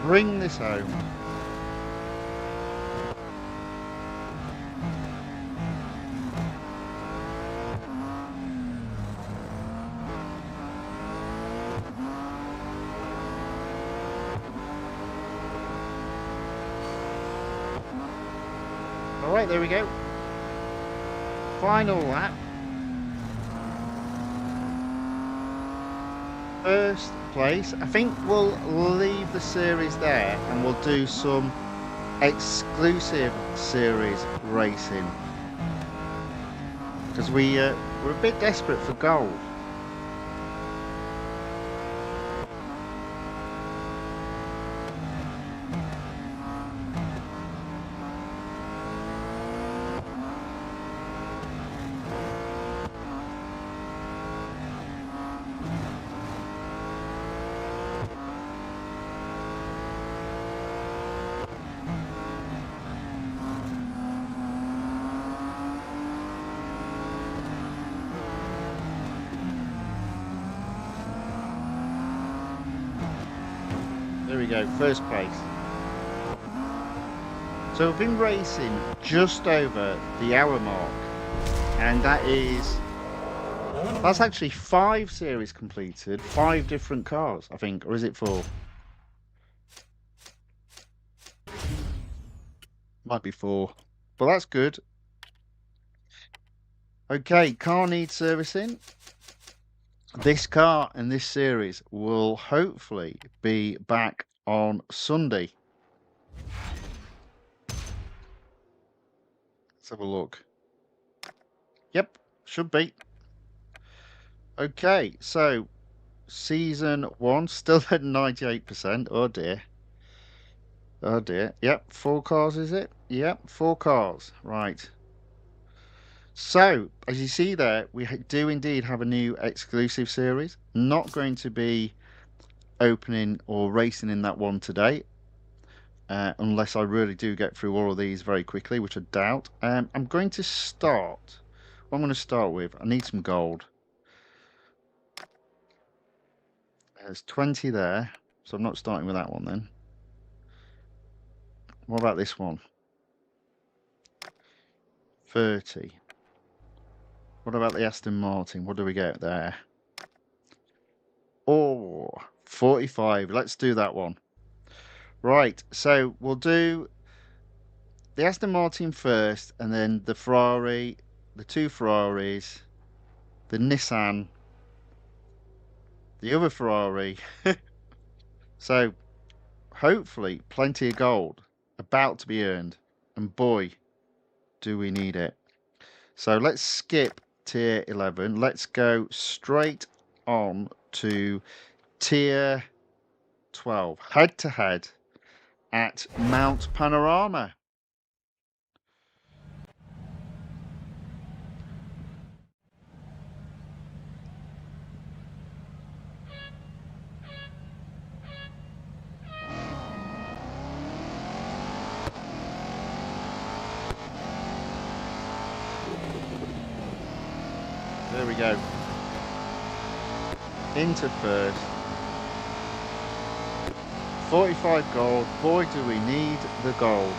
Bring this home. All right, there we go. Final lap. First place. I think we'll leave the series there and we'll do some exclusive series racing because we're a bit desperate for gold. There we go, first place. So we've been racing just over the hour mark, and that's actually 5 series completed, 5 different cars, I think, or is it 4? Might be 4, but that's good. Okay, car needs servicing. This car and this series will hopefully be back on Sunday. Let's have a look. Yep, should be. Okay, so Season 1, still at 98%. Oh dear. Oh dear. Yep, 4 cars, is it? Yep, 4 cars. Right. So, as you see there, we do indeed have a new exclusive series. Not going to be opening or racing in that one today, unless I really do get through all of these very quickly, which I doubt. I'm going to start. What I'm going to start with, I need some gold. There's 20 there, so I'm not starting with that one then. What about this one? 30. What about the Aston Martin? What do we get there? Oh, 45. Let's do that one. Right, so we'll do the Aston Martin first, and then the Ferrari, the 2 Ferraris, the Nissan, the other Ferrari. So, hopefully, plenty of gold about to be earned. And boy, do we need it. So, let's skip tier 11. Let's go straight on to tier 12, head to head at Mount Panorama. There we go. Into first. 45 gold. Boy, do we need the gold.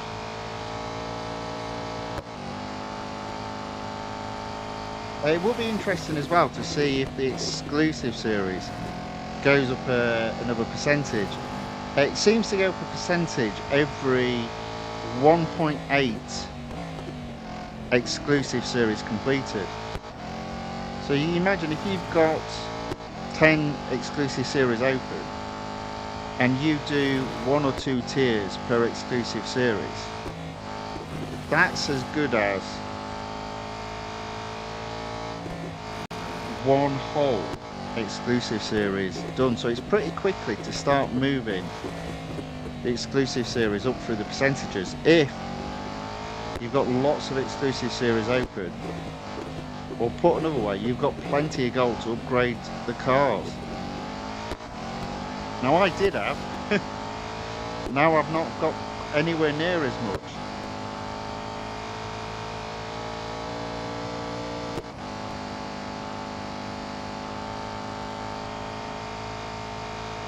It will be interesting as well to see if the exclusive series goes up another percentage. It seems to go up a percentage every 1.8 exclusive series completed. So you imagine if you've got 10 exclusive series open and you do 1 or 2 tiers per exclusive series, that's as good as one whole exclusive series done. So it's pretty quickly to start moving the exclusive series up through the percentages if you've got lots of exclusive series open. Or put another way, you've got plenty of gold to upgrade the cars. Now I did have. Now I've not got anywhere near as much.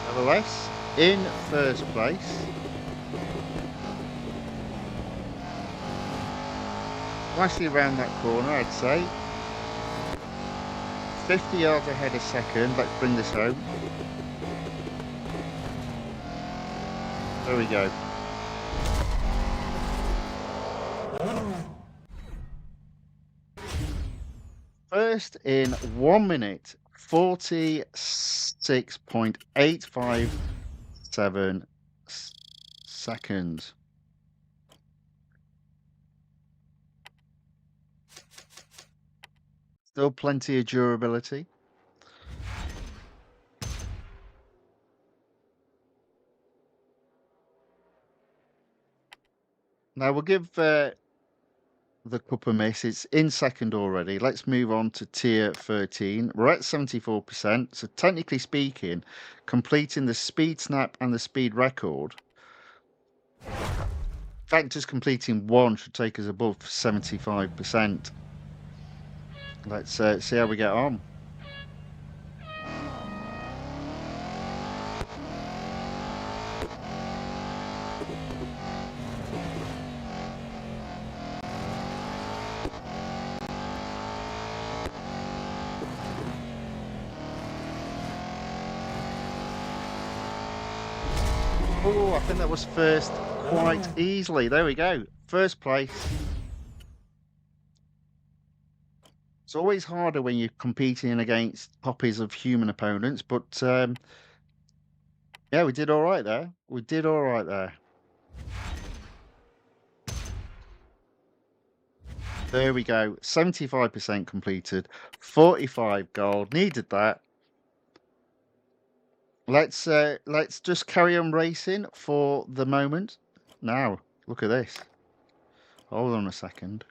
Nevertheless, in first place, nicely around that corner, I'd say. 50 yards ahead a second. Let's bring this home. There we go. First in 1 minute, 46.857 seconds. Still plenty of durability. Now we'll give the COUPE a miss. It's in second already. Let's move on to tier 13. We're at 74%. So technically speaking, completing the speed snap and the speed record, in fact, just completing one should take us above 75%. Let's see how we get on. Oh, I think that was first quite easily. There we go. First place. It's always harder when you're competing against copies of human opponents, but yeah, we did all right there. We did all right there. There we go. 75% completed. 45 gold. Needed that. Let's just carry on racing for the moment. Now, look at this. Hold on a second.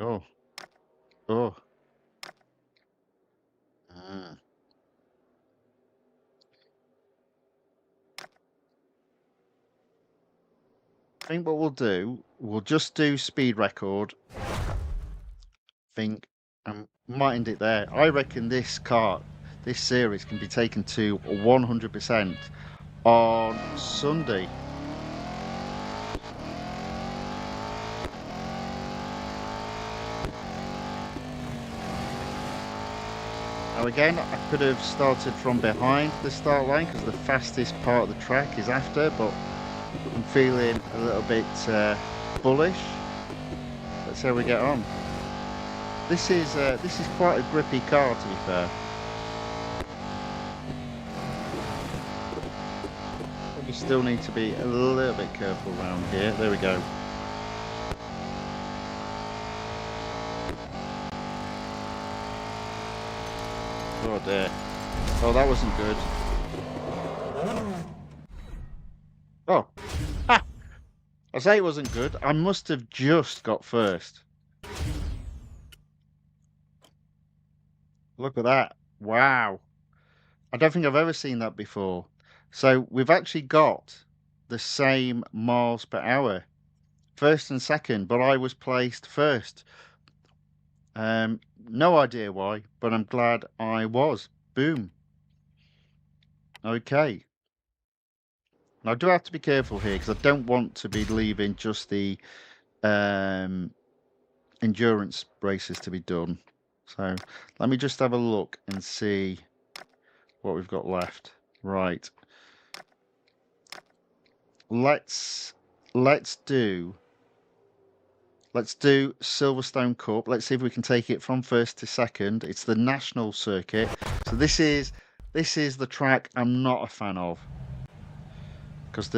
Oh, oh. Mm. I think what we'll do, we'll just do speed record. Think and might end it there. I reckon this car, this series can be taken to 100% on Sunday. Now again, I could have started from behind the start line because the fastest part of the track is after, but I'm feeling a little bit bullish. Let's see how we get on. This is quite a grippy car, to be fair. We still need to be a little bit careful around here. There we go. Oh dear. Oh, that wasn't good. Oh. Ha! I say it wasn't good. I must have just got first. Look at that. Wow. I don't think I've ever seen that before. So we've actually got the same miles per hour. First and second, but I was placed first. No idea why, but I'm glad I was. Boom. Okay. Now I do have to be careful here because I don't want to be leaving just the endurance races to be done. So let me just have a look and see what we've got left. Right. Let's do Silverstone Cup. Let's see if we can take it from first to second. It's the national circuit. So this is the track I'm not a fan of. Because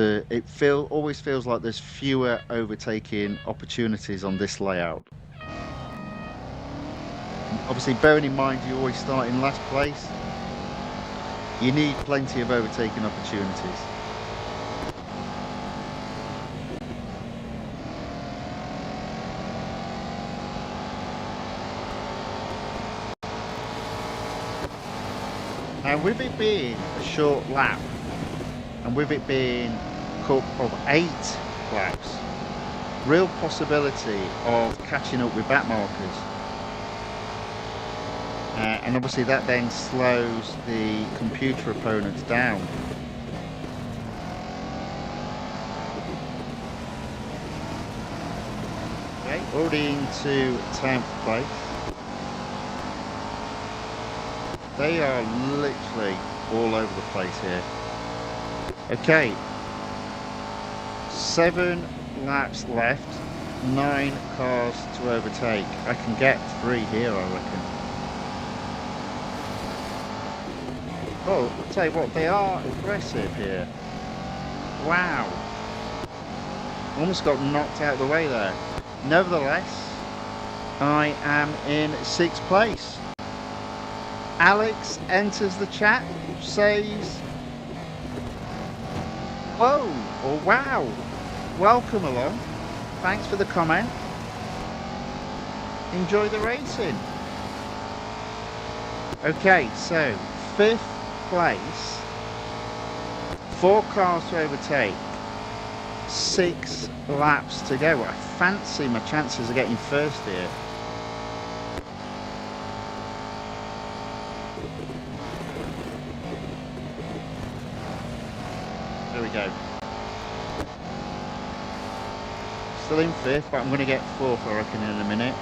always feels like there's fewer overtaking opportunities on this layout. Obviously, bearing in mind you always start in last place, you need plenty of overtaking opportunities. Now, with it being a short lap, and with it being a cup of 8 laps, real possibility of catching up with back markers. And obviously that then slows the computer opponents down. Okay, already into 10th place. They are literally all over the place here. Okay, 7 laps left, 9 cars to overtake. I can get 3 here, I reckon. Oh, I'll tell you what, they are aggressive here. Wow. Almost got knocked out of the way there. Nevertheless, I am in 6th place. Alex enters the chat, says, whoa, or wow, welcome along. Thanks for the comment. Enjoy the racing. Okay, so 5th place, 4 cars to overtake, 6 laps to go. I fancy my chances of getting first here. There we go. Still in 5th, but I'm going to get 4th, I reckon, in a minute.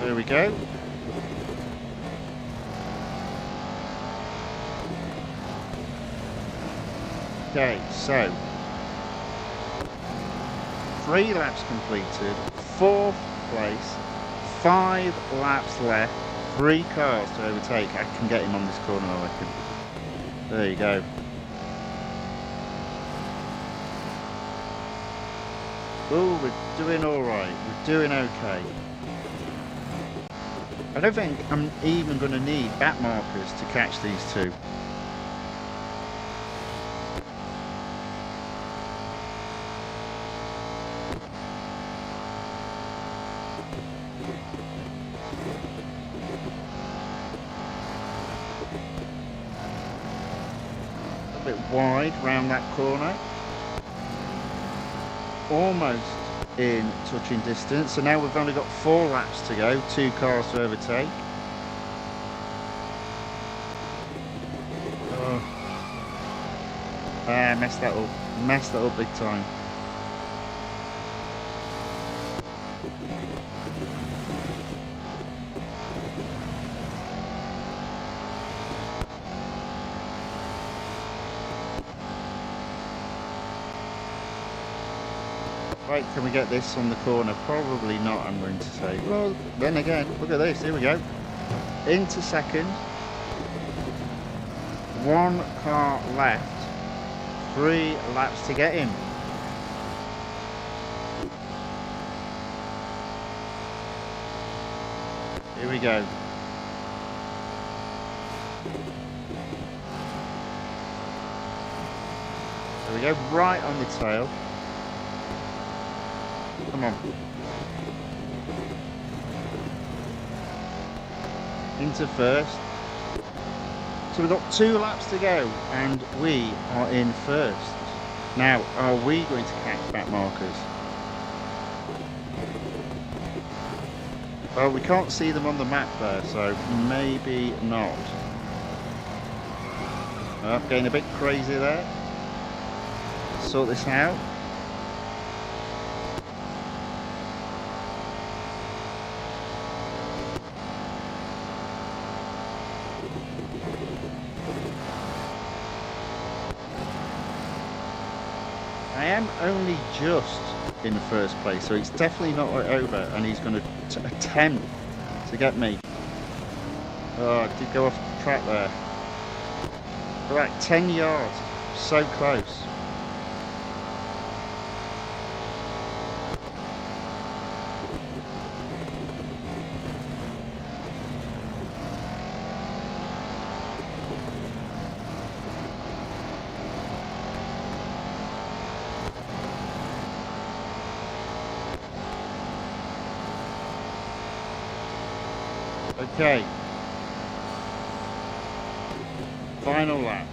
There we go. Okay, so 3 laps completed, 4th place, 5 laps left, 3 cars to overtake. I can get him on this corner, I reckon. There you go. Oh, we're doing all right. We're doing okay. I don't think I'm even going to need back markers to catch these two. A bit wide round that corner. Almost in touching distance. So now we've only got 4 laps to go, 2 cars to overtake. Oh. Messed that up big time. Right, can we get this on the corner? Probably not, I'm going to say. Well, then again, look at this, here we go. Into second. 1 car left. 3 laps to get him. Here we go. There we go, right on the tail. Come on. Into first. So we've got 2 laps to go and we are in first. Now, are we going to catch back markers? Well, we can't see them on the map there, so maybe not. Oh, getting a bit crazy there. Sort this out. I am only just in the first place, so it's definitely not over, and he's going to attempt to get me. Oh, I did go off track there. Right, 10 yards, so close. Okay, final lap,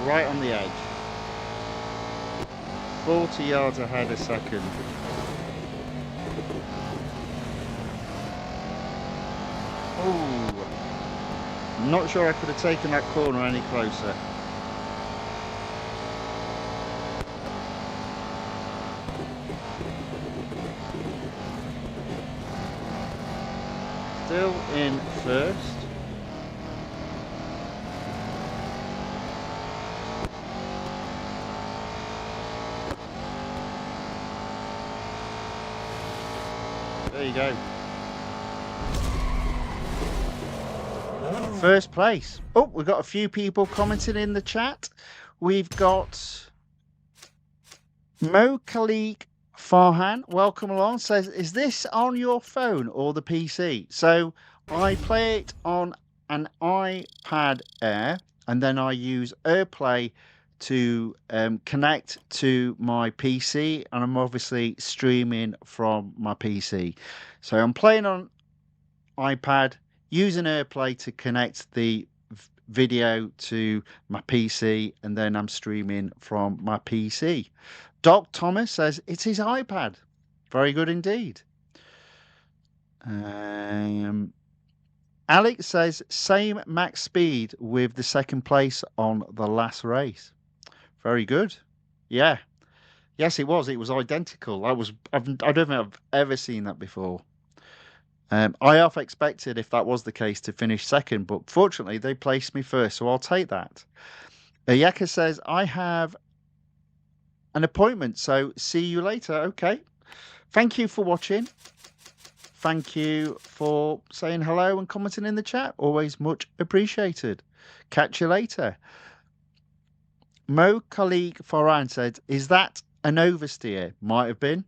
right on the edge, 40 yards ahead a second. Oh, not sure I could have taken that corner any closer. Still in first. There you go. First place. Oh, we've got a few people commenting in the chat. We've got Mo Khalik Farhan, welcome along, says, is this on your phone or the PC? So I play it on an iPad Air, and then I use AirPlay to connect to my PC, and I'm obviously streaming from my PC. So I'm playing on iPad, using AirPlay to connect the video to my PC, and then I'm streaming from my PC. Doc Thomas says it's his iPad. Very good indeed. Alex says same max speed with the second place on the last race. Very good. Yeah. Yes, it was. It was identical. I don't think I've ever seen that before. I half expected, if that was the case, to finish second, but fortunately they placed me first, so I'll take that. Yaka says, I have an appointment, so see you later. Okay. Thank you for watching. Thank you for saying hello and commenting in the chat. Always much appreciated. Catch you later. Mo Khalik Farhan said, is that an oversteer? Might have been.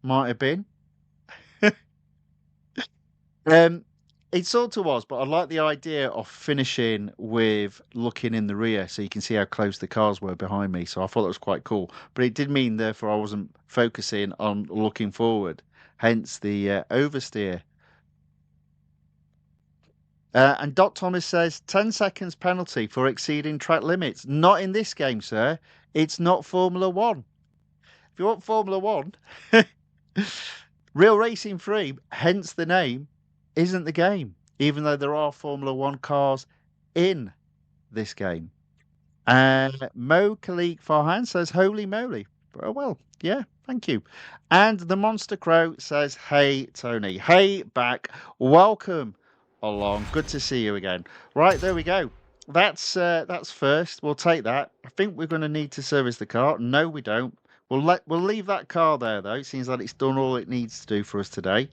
Might have been. Um, it sort of was, but I like the idea of finishing with looking in the rear so you can see how close the cars were behind me. So I thought that was quite cool. But it did mean, therefore, I wasn't focusing on looking forward, hence the oversteer. And Dot Thomas says 10 seconds penalty for exceeding track limits. Not in this game, sir. It's not Formula One. If you want Formula One, Real Racing 3, hence the name, isn't the game, even though there are Formula One cars in this game. Mo Khalik Farhan says, holy moly. Oh, well, yeah, thank you. And the Monster Crow says, hey, Tony. Hey, back. Welcome along. Good to see you again. Right, there we go. That's first. We'll take that. I think we're going to need to service the car. No, we don't. We'll leave that car there, though. It seems like it's done all it needs to do for us today.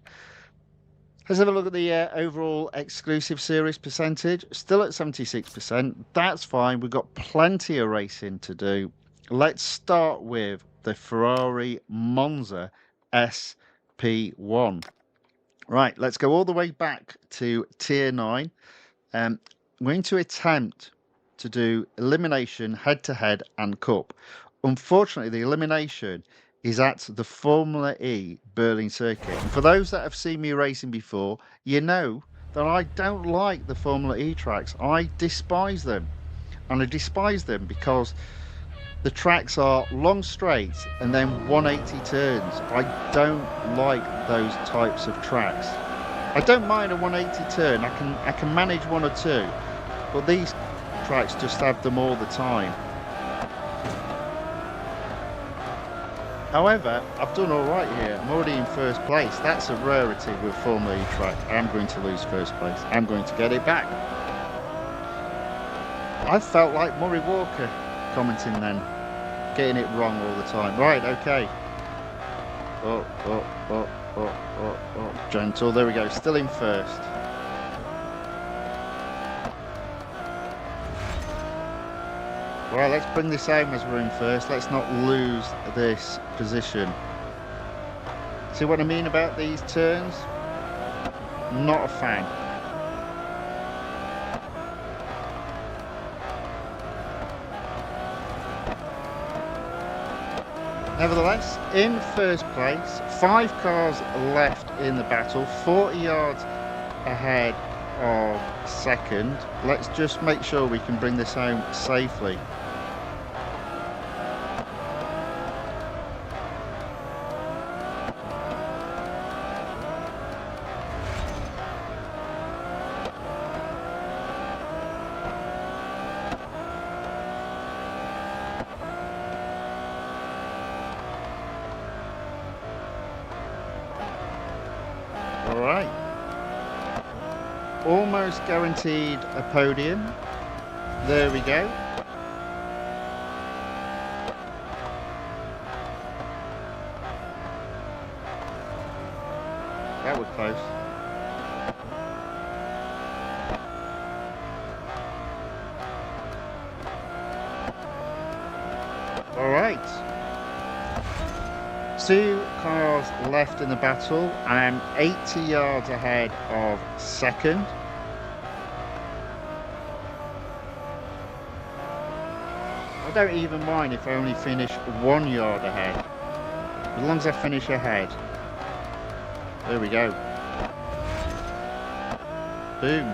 Let's have a look at the overall exclusive series percentage. Still at 76%. That's fine. We've got plenty of racing to do. Let's start with the Ferrari Monza SP1. Right, let's go all the way back to Tier 9. I'm going to attempt to do elimination, head-to-head, and cup. Unfortunately, the elimination is at the Formula E Berlin circuit. And for those that have seen me racing before, you know that I don't like the Formula E tracks. I despise them. And I despise them because the tracks are long straights and then 180 turns. I don't like those types of tracks. I don't mind a 180 turn. I can manage one or two, but these tracks just have them all the time. However, I've done all right here. I'm already in first place. That's a rarity with Formula E track. I'm going to lose first place. I'm going to get it back. I felt like Murray Walker commenting then, getting it wrong all the time. Right, okay. Gentle, there we go, still in first. Right, let's bring this home as we're in first. Let's not lose this position. See what I mean about these turns? Not a fan. Nevertheless, in first place, 5 cars left in the battle, 40 yards ahead of second. Let's just make sure we can bring this home safely. All right. Almost guaranteed a podium. There we go. That was close. All right. 2 cars left in the battle. I'm 80 yards ahead of second. I don't even mind if I only finish 1 yard ahead, as long as I finish ahead. There we go. Boom.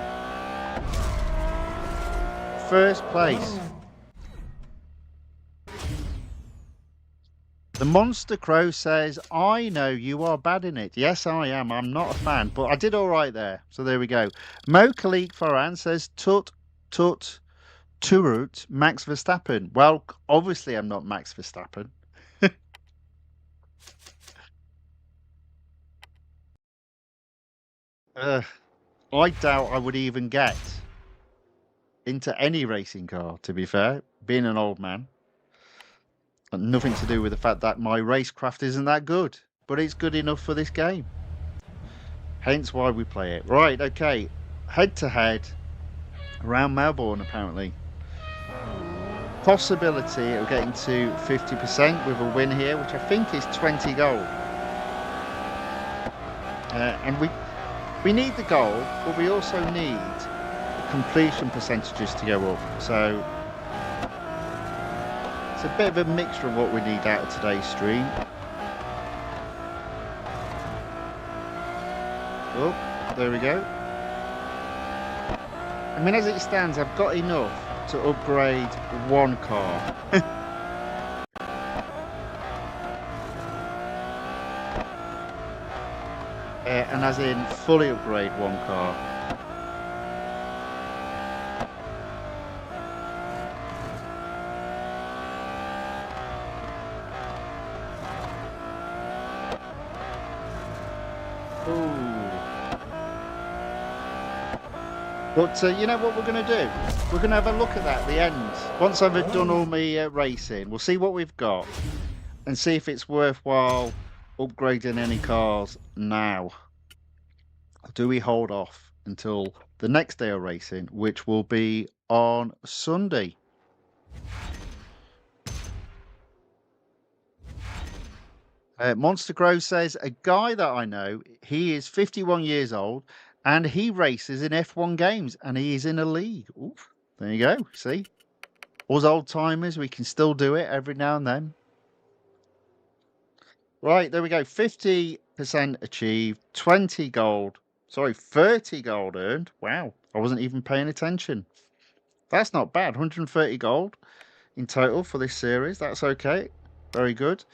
First place. The Monster Crow says, I know you are bad in it. Yes, I am. I'm not a fan, but I did all right there. So there we go. Mo Khalik Farhan says, tut, turut, Max Verstappen. Well, obviously I'm not Max Verstappen. I doubt I would even get into any racing car, to be fair, being an old man. Nothing to do with the fact that my racecraft isn't that good, but it's good enough for this game. Hence why we play it. Right, okay. Head to head around Melbourne, apparently. Possibility of getting to 50% with a win here, which I think is 20 gold. And We need the goal, but we also need the completion percentages to go up. So it's a bit of a mixture of what we need out of today's stream. Oh, there we go. I mean, as it stands, I've got enough to upgrade one car. And as in fully upgrade one car. But you know what we're going to do? We're going to have a look at that at the end. Once I've done all my racing, we'll see what we've got and see if it's worthwhile upgrading any cars now. Or do we hold off until the next day of racing, which will be on Sunday? Monster Crow says, a guy that I know, he is 51 years old and he races in F1 games and he is in a league. Oof, there you go. See? Us old timers, we can still do it every now and then. Right, there we go. 50% achieved, 20 gold. Sorry, 30 gold earned. Wow, I wasn't even paying attention. That's not bad. 130 gold in total for this series. That's okay. Very good.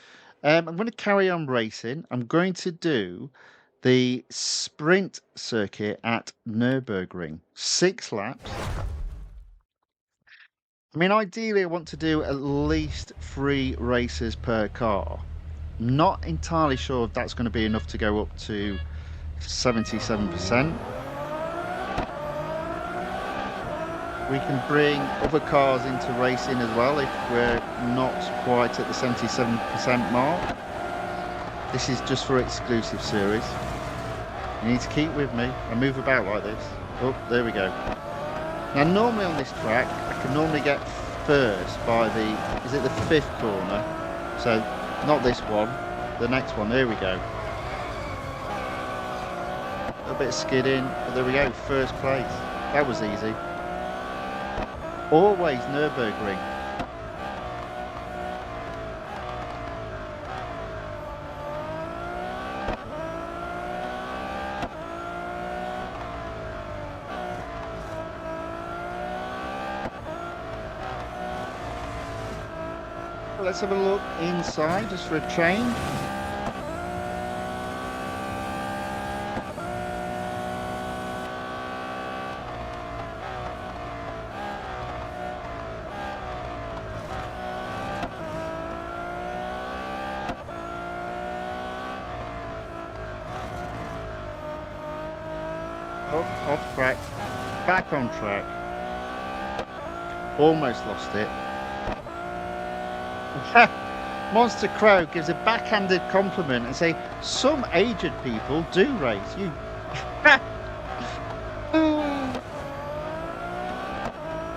I'm going to carry on racing. I'm going to do the sprint circuit at Nürburgring. 6 laps. I mean, ideally, I want to do at least 3 races per car. Not entirely sure if that's going to be enough to go up to 77%. We can bring other cars into racing as well if we're not quite at the 77% mark. This is just for exclusive series. You need to keep with me. I move about like this. Oh, there we go. Now, normally on this track, I can normally get first by the, is it the 5th corner? So, not this one, the next one. There we go. A bit of skidding, but there we go, first place. That was easy. Always Nürburgring. Let's have a look inside just for a change. Oh, off track, back on track. Almost lost it. Monster Crow gives a backhanded compliment and say, some aged people do race. You.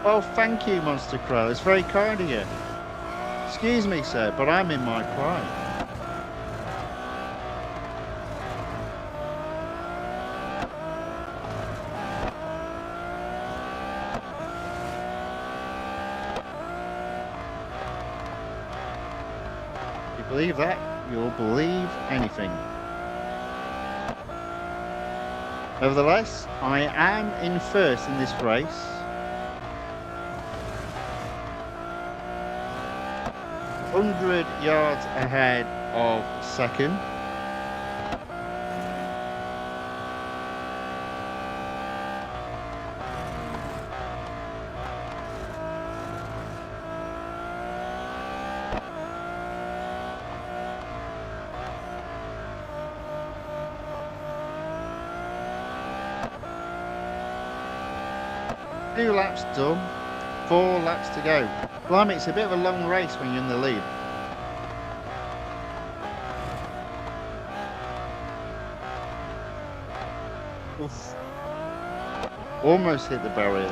Well, thank you, Monster Crow. It's very kind of you. Excuse me, sir, but I'm in my prime. Believe that, you'll believe anything. Nevertheless, I am in first in this race. "100 yards ahead of second. Two laps done, 4 laps to go. Blimey, it's a bit of a long race when you're in the lead. Oof. Almost hit the barrier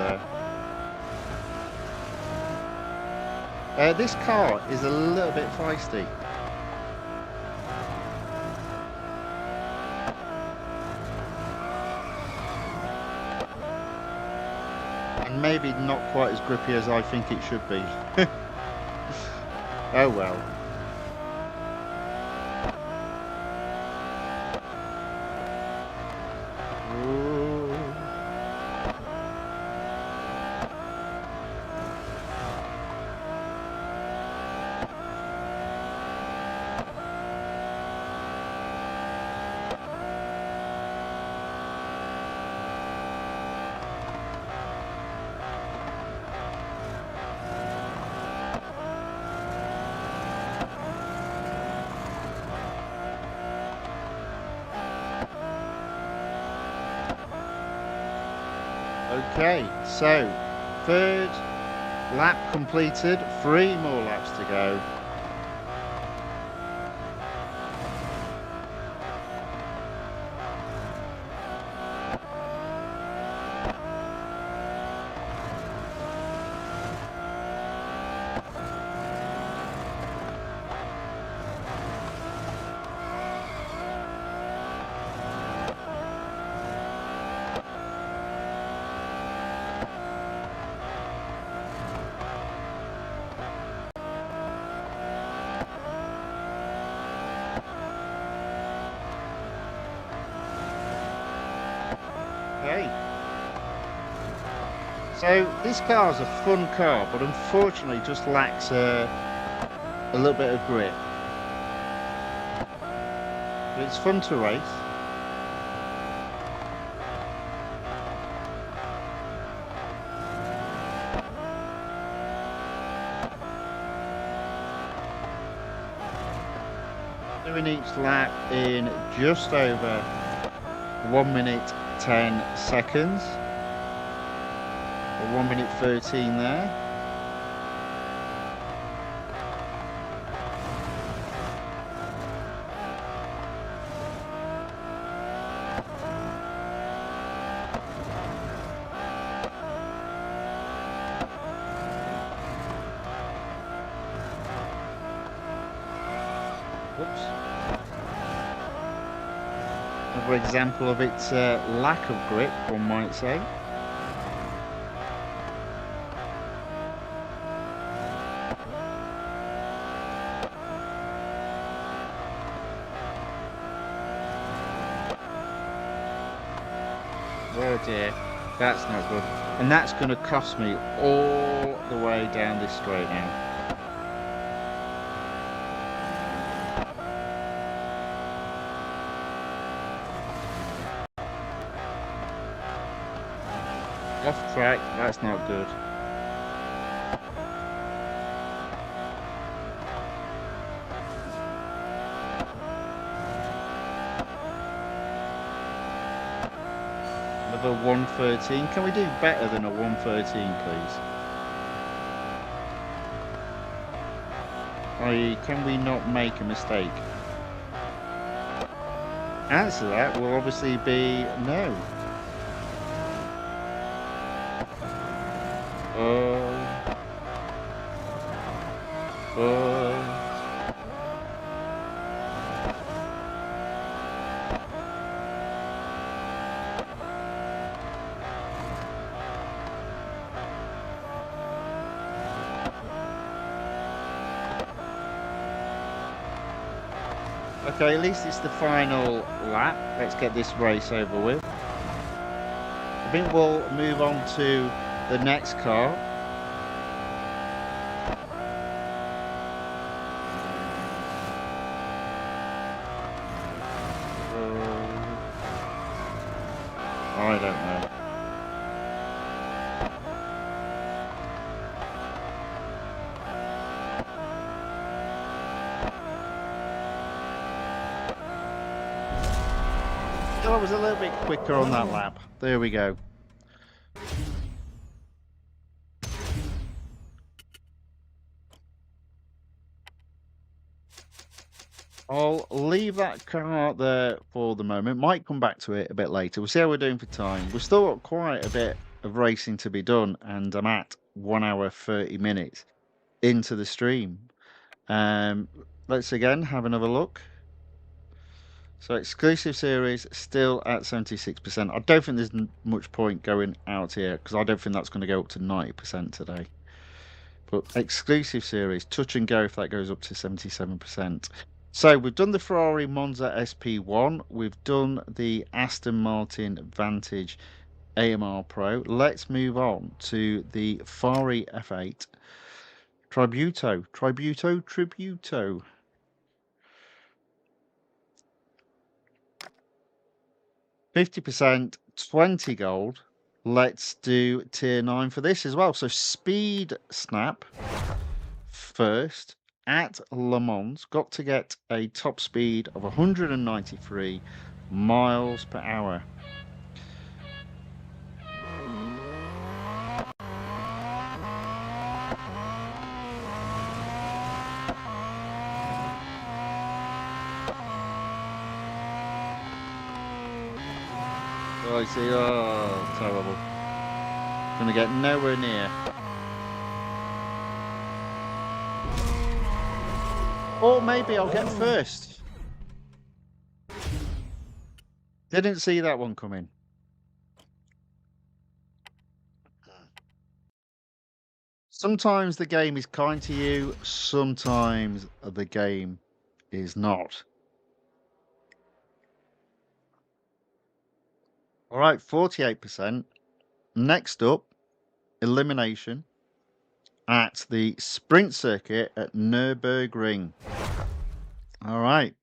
there. This car is a little bit feisty. And maybe not quite as grippy as I think it should be. Oh well. Ooh. Okay, so third lap completed, 3 more laps to go. Okay. So this car's a fun car, but unfortunately just lacks a little bit of grip. But it's fun to race. Doing each lap in just over 1 minute 10 seconds. Or 1 minute 13 there. Whoops. Another example of its lack of grip, one might say. Oh dear, that's not good. And that's going to cost me all the way down this straight now. Off track, that's not good. Another 113. Can we do better than a 113, please? I.e., can we not make a mistake? Answer to that will obviously be no. Okay, at least it's the final lap. Let's get this race over with. I think we'll move on to the next car. I don't know. I was a little bit quicker on that lap. There we go. I'll leave that car there for the moment. Might come back to it a bit later. We'll see how we're doing for time. We've still got quite a bit of racing to be done, and I'm at 1 hour 30 minutes into the stream. Let's again have another look. So exclusive series still at 76%. I don't think there's much point going out here because I don't think that's going to go up to 90% today. But exclusive series, touch and go if that goes up to 77%. So we've done the Ferrari Monza SP1. We've done the Aston Martin Vantage AMR Pro. Let's move on to the Ferrari F8 Tributo. 50%, 20 gold. Let's do tier 9 for this as well. So speed snap first at Le Mans. Got to get a top speed of 193 miles per hour. I see. Oh, terrible. Gonna get nowhere near. Or maybe I'll get first. Didn't see that one coming. Sometimes the game is kind to you, sometimes the game is not. All right, 48%. Next up, elimination at the sprint circuit at Nürburgring. All right.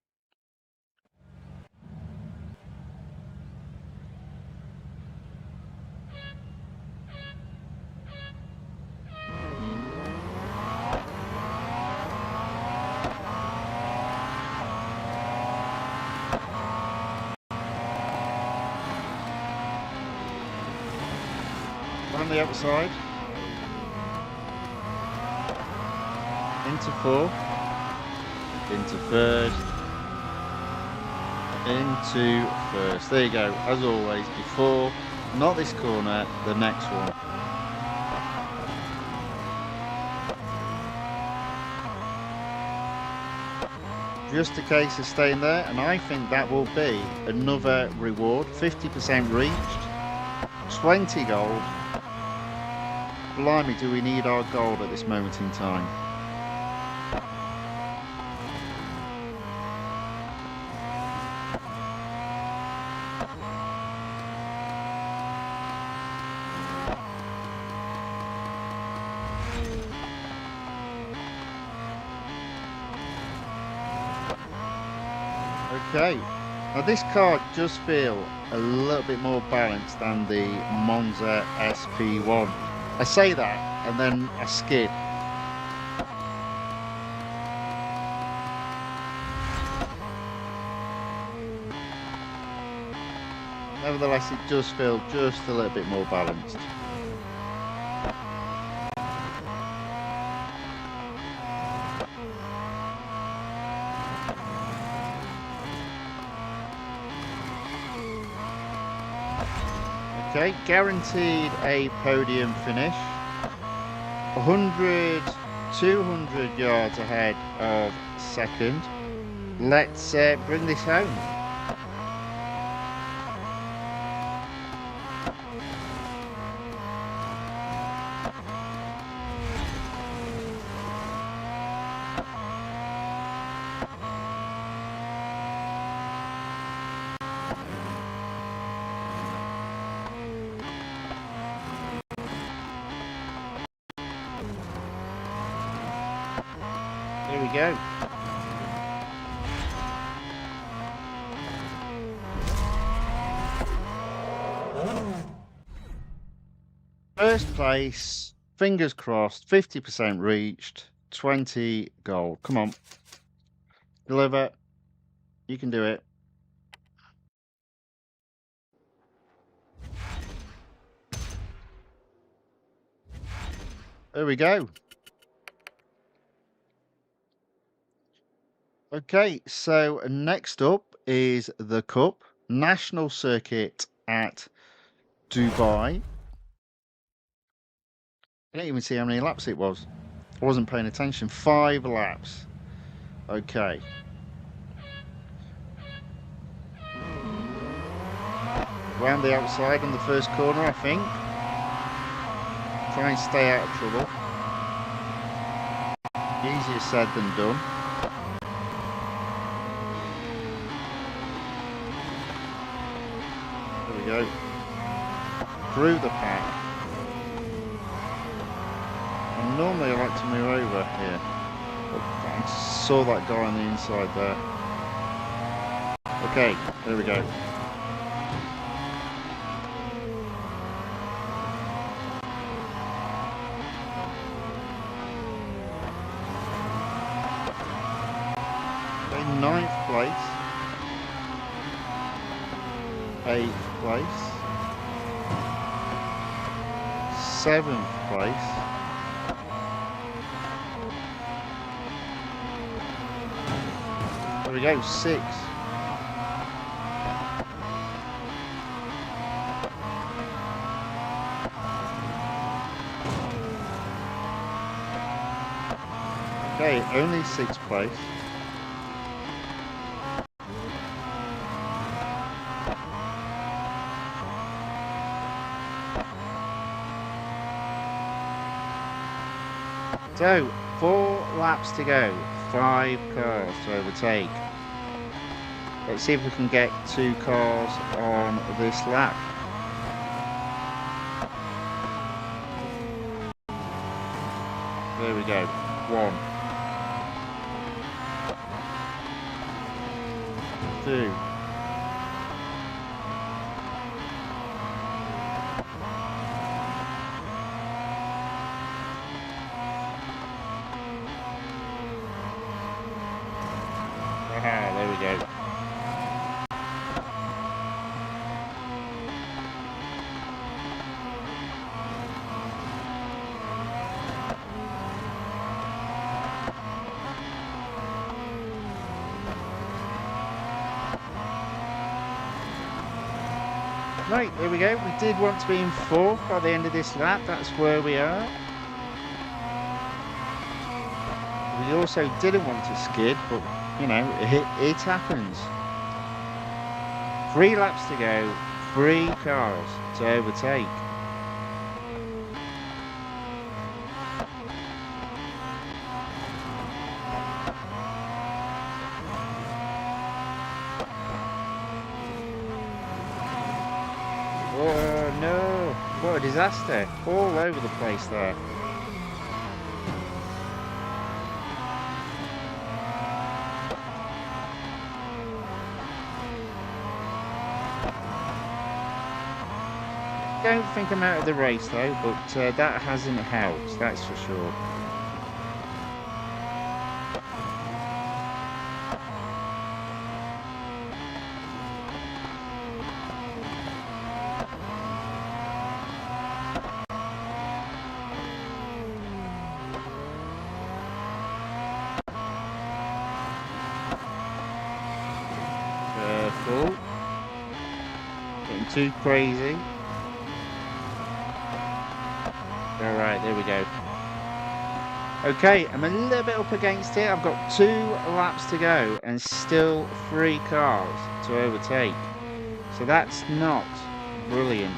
On the outside. Into fourth. Into third. Into first. There you go. As always, before, not this corner, the next one. Just a case of staying there, and I think that will be another reward. 50% reached. 20 gold. Blimey, do we need our gold at this moment in time? Okay, now this car does feel a little bit more balanced than the Monza SP1. I say that and then I skid. Nevertheless, it does feel just a little bit more balanced. Okay, guaranteed a podium finish. 100, 200 yards ahead of second. Let's bring this home. Here we go. First place, fingers crossed, 50% reached, 20 gold. Come on. Deliver. You can do it. There we go. Okay, so next up is the Cup National Circuit at Dubai. I didn't even see how many laps it was. I wasn't paying attention. 5 laps. Okay. Round the outside on the first corner, I think. Try and stay out of trouble. Easier said than done. There we go. Through the pack. And normally I like to move over here. But I saw that guy on the inside there. Okay, there we go. Okay, 9th place. 8th place. 7th place. There we go, 6. Okay, only 6th place. So, 4 laps to go, 5 cars to overtake. Let's see if we can get 2 cars on this lap. There we go, 1, 2. Aha, there we go. Right, there we go. We did want to be in 4th by the end of this lap. That's where we are. We also didn't want to skid, but you know, it happens. 3 laps to go, 3 cars to overtake. Oh no, what a disaster, all over the place there. Don't think I'm out of the race though, but that hasn't helped, that's for sure. Careful. Getting too crazy. Alright, there we go. Okay, I'm a little bit up against it. I've got 2 laps to go and still 3 cars to overtake. So that's not brilliant.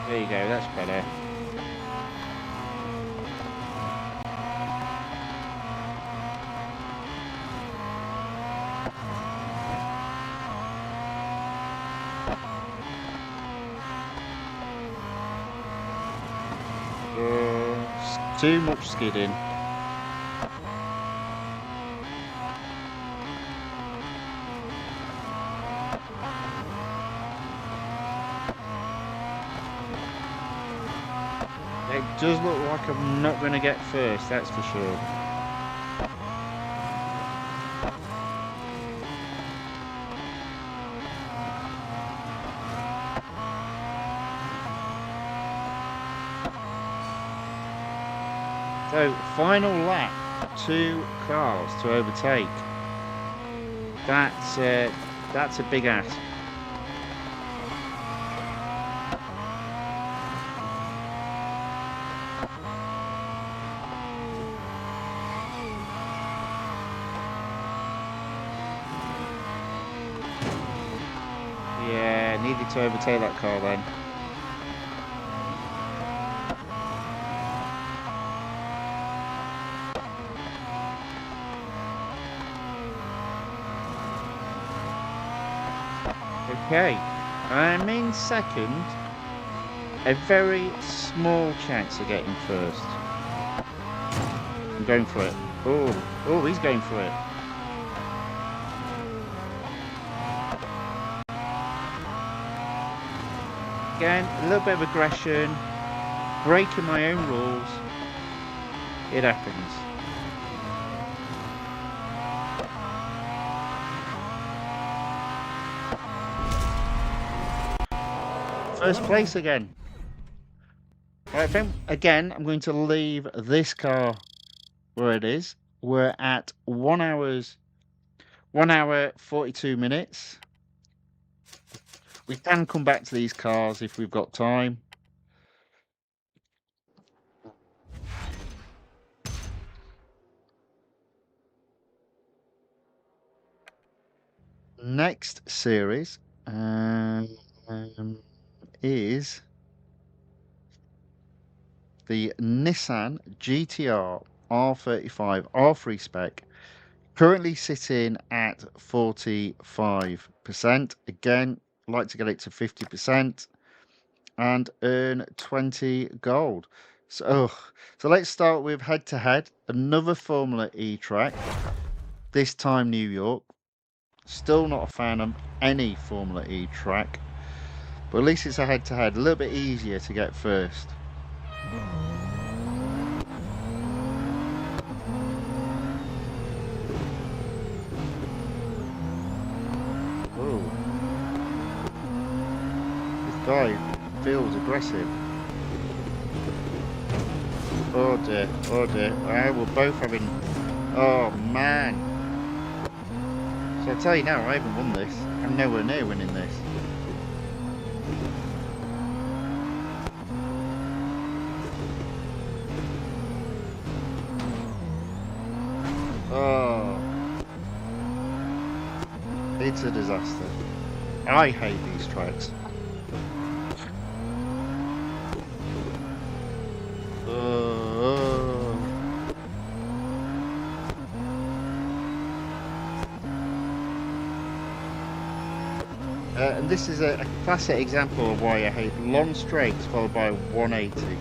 There you go, that's better. Too much skidding. It does look like I'm not going to get first, that's for sure. So, final lap, 2 cars to overtake. That's a big ask. needed to overtake that car then. Okay, I'm in second. A very small chance of getting first. I'm going for it. Oh, he's going for it. Again, a little bit of aggression, breaking my own rules. It happens. First place again. Right, I think, again, I'm going to leave this car where it is. We're at 1 hour 42 minutes. We can come back to these cars if we've got time. Next series is the Nissan GTR R35 R3 spec, currently sitting at 45%. Again, I'd like to get it to 50% and earn 20 gold. So let's start with head-to-head, another Formula E track, this time New York. Still not a fan of any Formula E track, but at least it's a head-to-head, a little bit easier to get first. Oh, this guy feels aggressive. Oh dear, oh dear. We're both having... Oh man. So I'll tell you now, I haven't won this. I'm nowhere near winning this. Oh. It's a disaster. I hate these tracks. And this is a classic example of why I hate long straights followed by 180.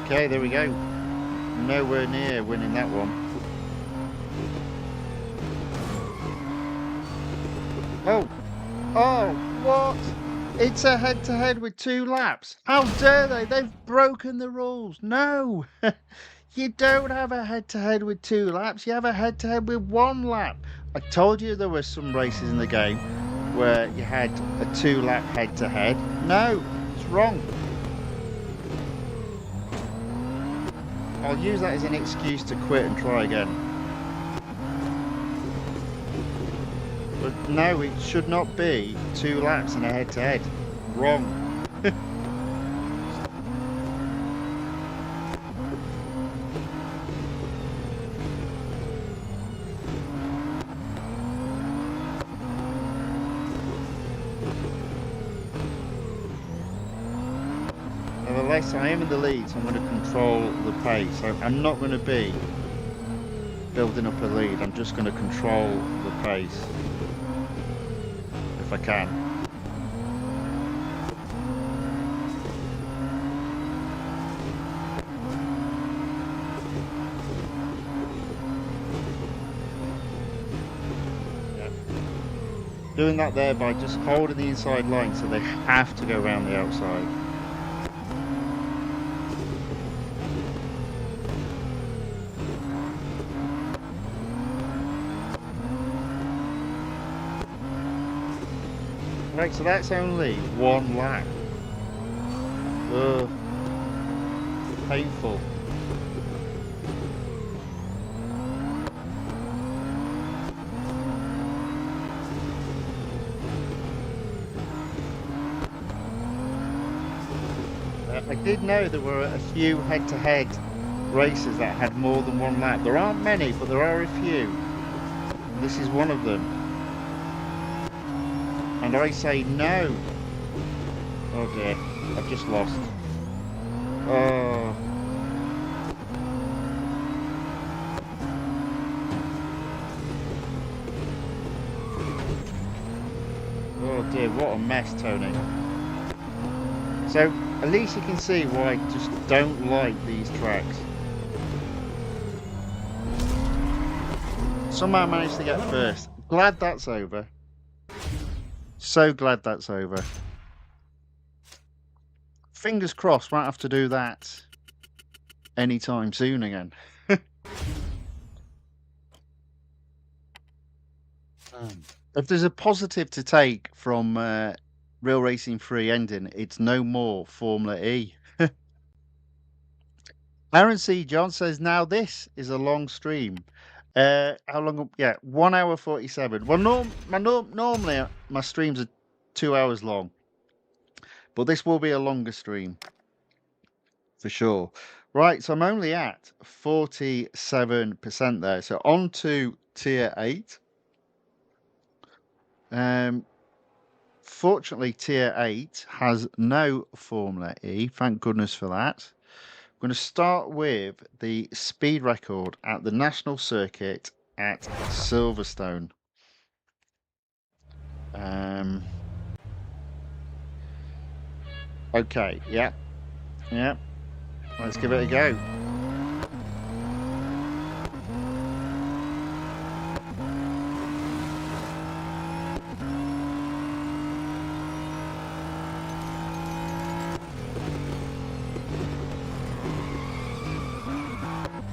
Okay, there we go. Nowhere near winning that one. Oh, what? It's a head-to-head with 2 laps. How dare they? They've broken the rules. No, you don't have a head-to-head with 2 laps. You have a head-to-head with 1 lap. I told you there were some races in the game where you had a 2-lap head-to-head. No, it's wrong. I'll use that as an excuse to quit and try again. But no, it should not be 2 laps and a head-to-head. Wrong. Nevertheless, I am in the lead, so I'm going to control the pace. So I'm not going to be building up a lead. I'm just going to control the pace. If I can. Yeah. Doing that there by just holding the inside line so they have to go around the outside. Right, so that's only 1 lap. Ugh. Painful. I did know there were a few head-to-head races that had more than one lap. There aren't many, but there are a few. This is one of them. And I say no. Oh dear, I've just lost. Oh. Oh dear, what a mess, Tony. So, at least you can see why I just don't like these tracks. Somehow I managed to get first. Glad that's over. So glad that's over. Fingers crossed, won't have to do that anytime soon again. If there's a positive to take from Real Racing 3 ending, it's no more Formula E. Aaron C. John says, now this is a long stream. How long? Yeah, 1 hour 47. Well, normally my streams are 2 hours long, but this will be a longer stream for sure. Right, so I'm only at 47% there. So on to tier 8. Fortunately, tier 8 has no Formula E. Thank goodness for that. I'm going to start with the speed record at the National Circuit at Silverstone. Okay, yeah. Let's give it a go.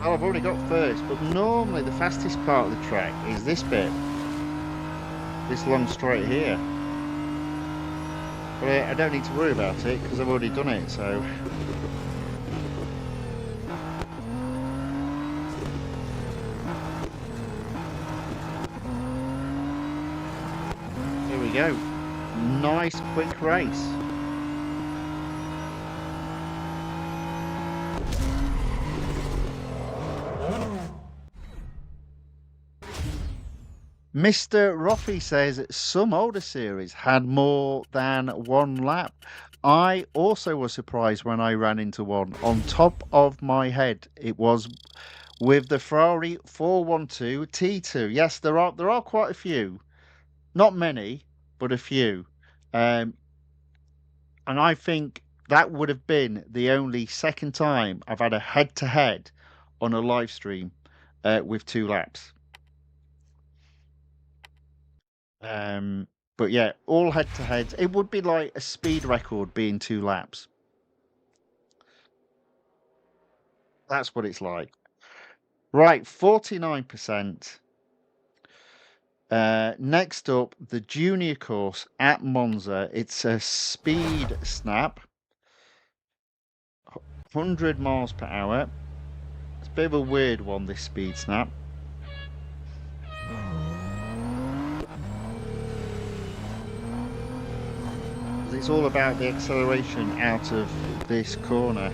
Well, I've already got first, but normally the fastest part of the track is this bit. This long straight here. But I don't need to worry about it because I've already done it, so... Here we go. Nice quick race. Mr. Roffey says some older series had more than one lap. I also was surprised when I ran into one. On top of my head, it was with the Ferrari 412 T2. Yes, there are quite a few. Not many, but a few. And I think that would have been the only second time I've had a head-to-head on a live stream with 2 laps. But yeah, all head-to-heads. It would be like a speed record being 2 laps. That's what it's like. Right, 49%. Next up, the junior course at Monza. It's a speed snap. 100 miles per hour. It's a bit of a weird one, this speed snap. It's all about the acceleration out of this corner.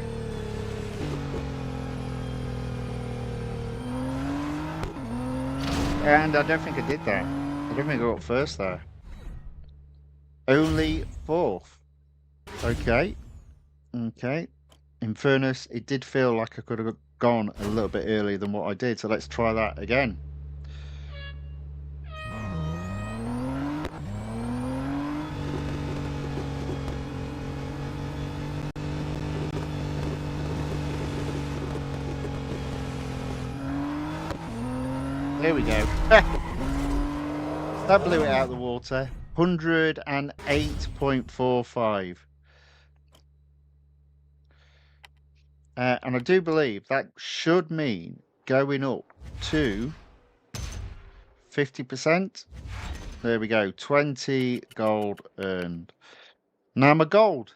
And I don't think I did that. I don't think I got first there. Only 4th. Okay. In fairness, it did feel like I could have gone a little bit earlier than what I did. So let's try that again. There we go. That blew it out of the water. 108.45. And I do believe that should mean going up to 50%. There we go. 20 gold earned. Now my gold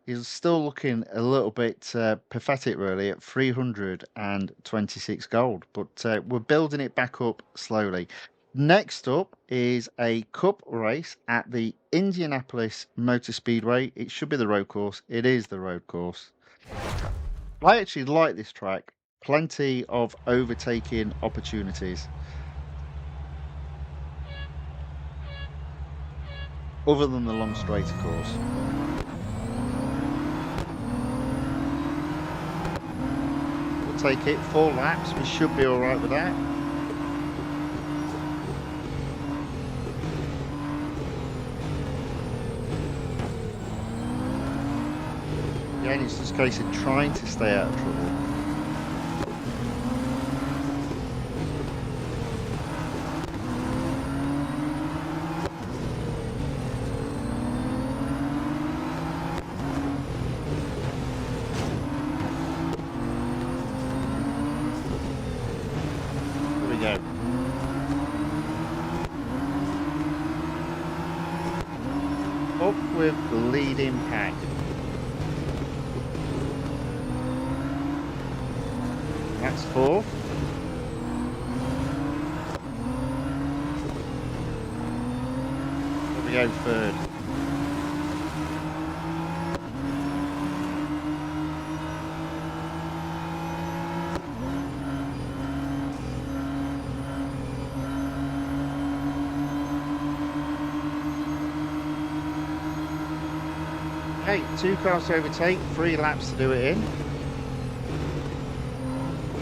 is still looking a little bit pathetic, really, at 326 gold. But we're building it back up slowly. Next up is a cup race at the Indianapolis Motor Speedway. It should be the road course. It is the road course. I actually like this track. Plenty of overtaking opportunities. Other than the long straight, of course. We'll take it 4 laps. We should be all right with that. Again, it's just a case of trying to stay out of trouble. Here we go. Up with the leading pack. That's 4th. Here we go, 3rd. Okay, 2 cars to overtake, 3 laps to do it in.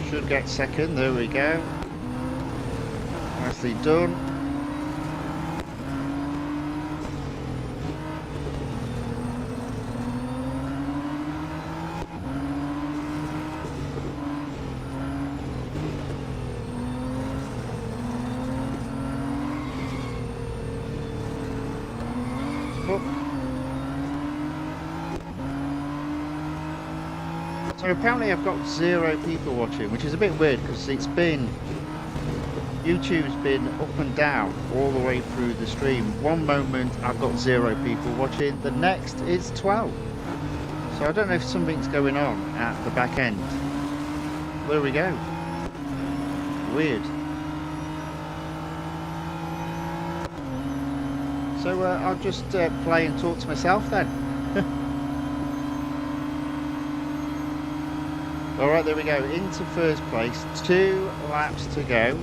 Should get 2nd, there we go. Nicely done. So apparently I've got 0 people watching, which is a bit weird because YouTube's been up and down all the way through the stream. One moment I've got 0 people watching, the next it's 12. So I don't know if something's going on at the back end. There we go. Weird. So I'll just play and talk to myself then. All right, there we go. Into 1st place. 2 laps to go.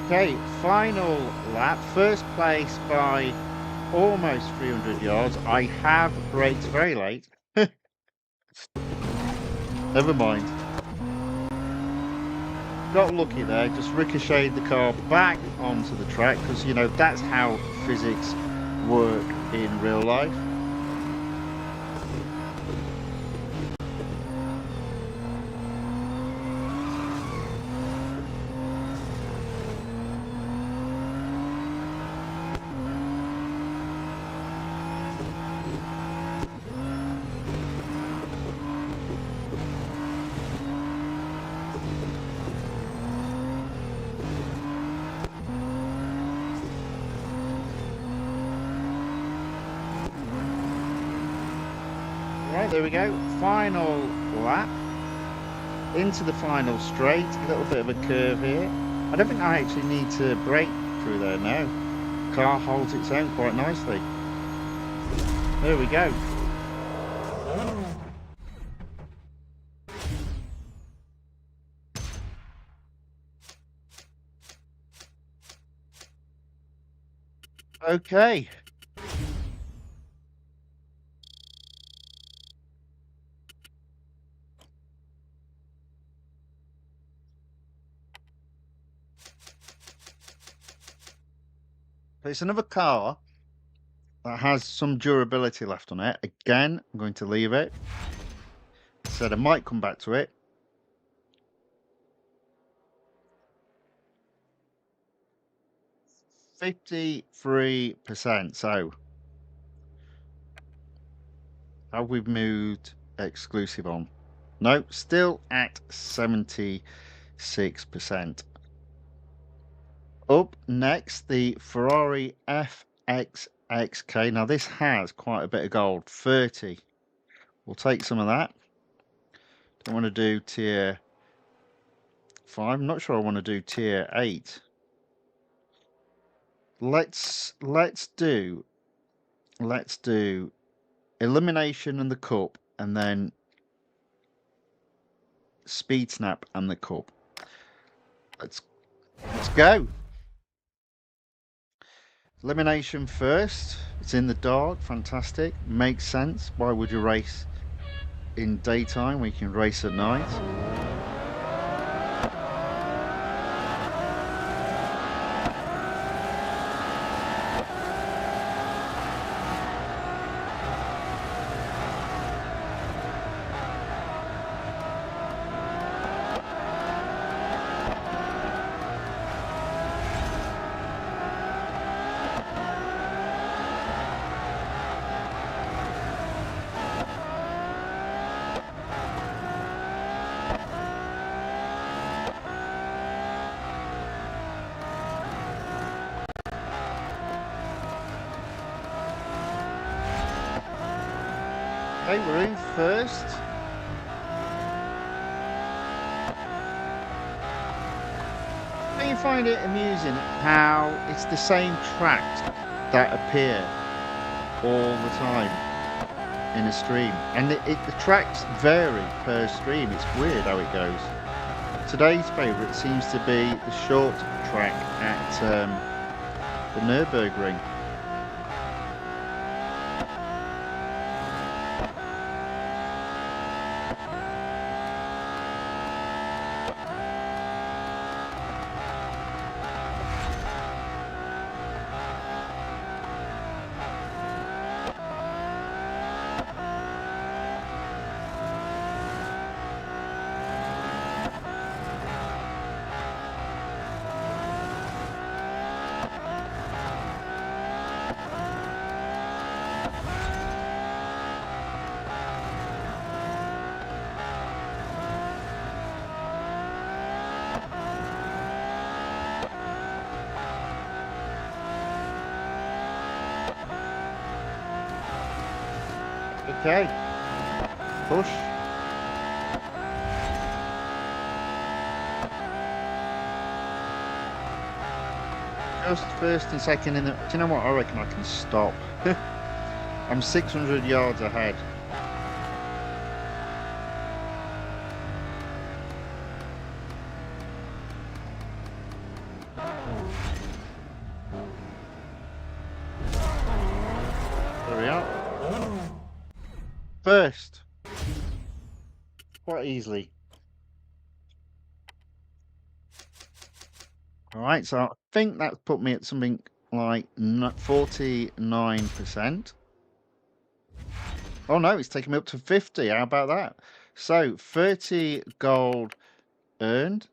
Okay, final lap. 1st place by almost 300 yards. I have braked very late. Never mind. Got lucky there, just ricocheted the car back onto the track because, you know, that's how physics work in real life. Right, there we go. Final lap. Into the final straight. A little bit of a curve here. I don't think I actually need to brake through there now. Car holds its own quite nicely. There we go. Okay. It's another car that has some durability left on it. Again, I'm going to leave it. Said I might come back to it. 53%. So, have we moved exclusive on? No, still at 76%. Up next, the Ferrari FXXK. Now, this has quite a bit of gold, 30. We'll take some of that. Don't want to do tier 5. I'm not sure I want to do tier 8. Let's do elimination and the cup, and then speed snap and the cup. Let's go. Elimination first. It's in the dark. Fantastic. Makes sense. Why would you race in daytime when you can race at night? Okay, we're in first. Don't you find it amusing how it's the same tracks that appear all the time in a stream? And the tracks vary per stream. It's weird how it goes. Today's favourite seems to be the short track at the Nürburgring. Okay, push. Just first and second in the... Do you know what? I reckon I can stop. I'm 600 yards ahead. There we are. First, quite easily. All right, so I think that's put me at something like 49%. Oh no, it's taken me up to 50. How about that? So 30 gold earned,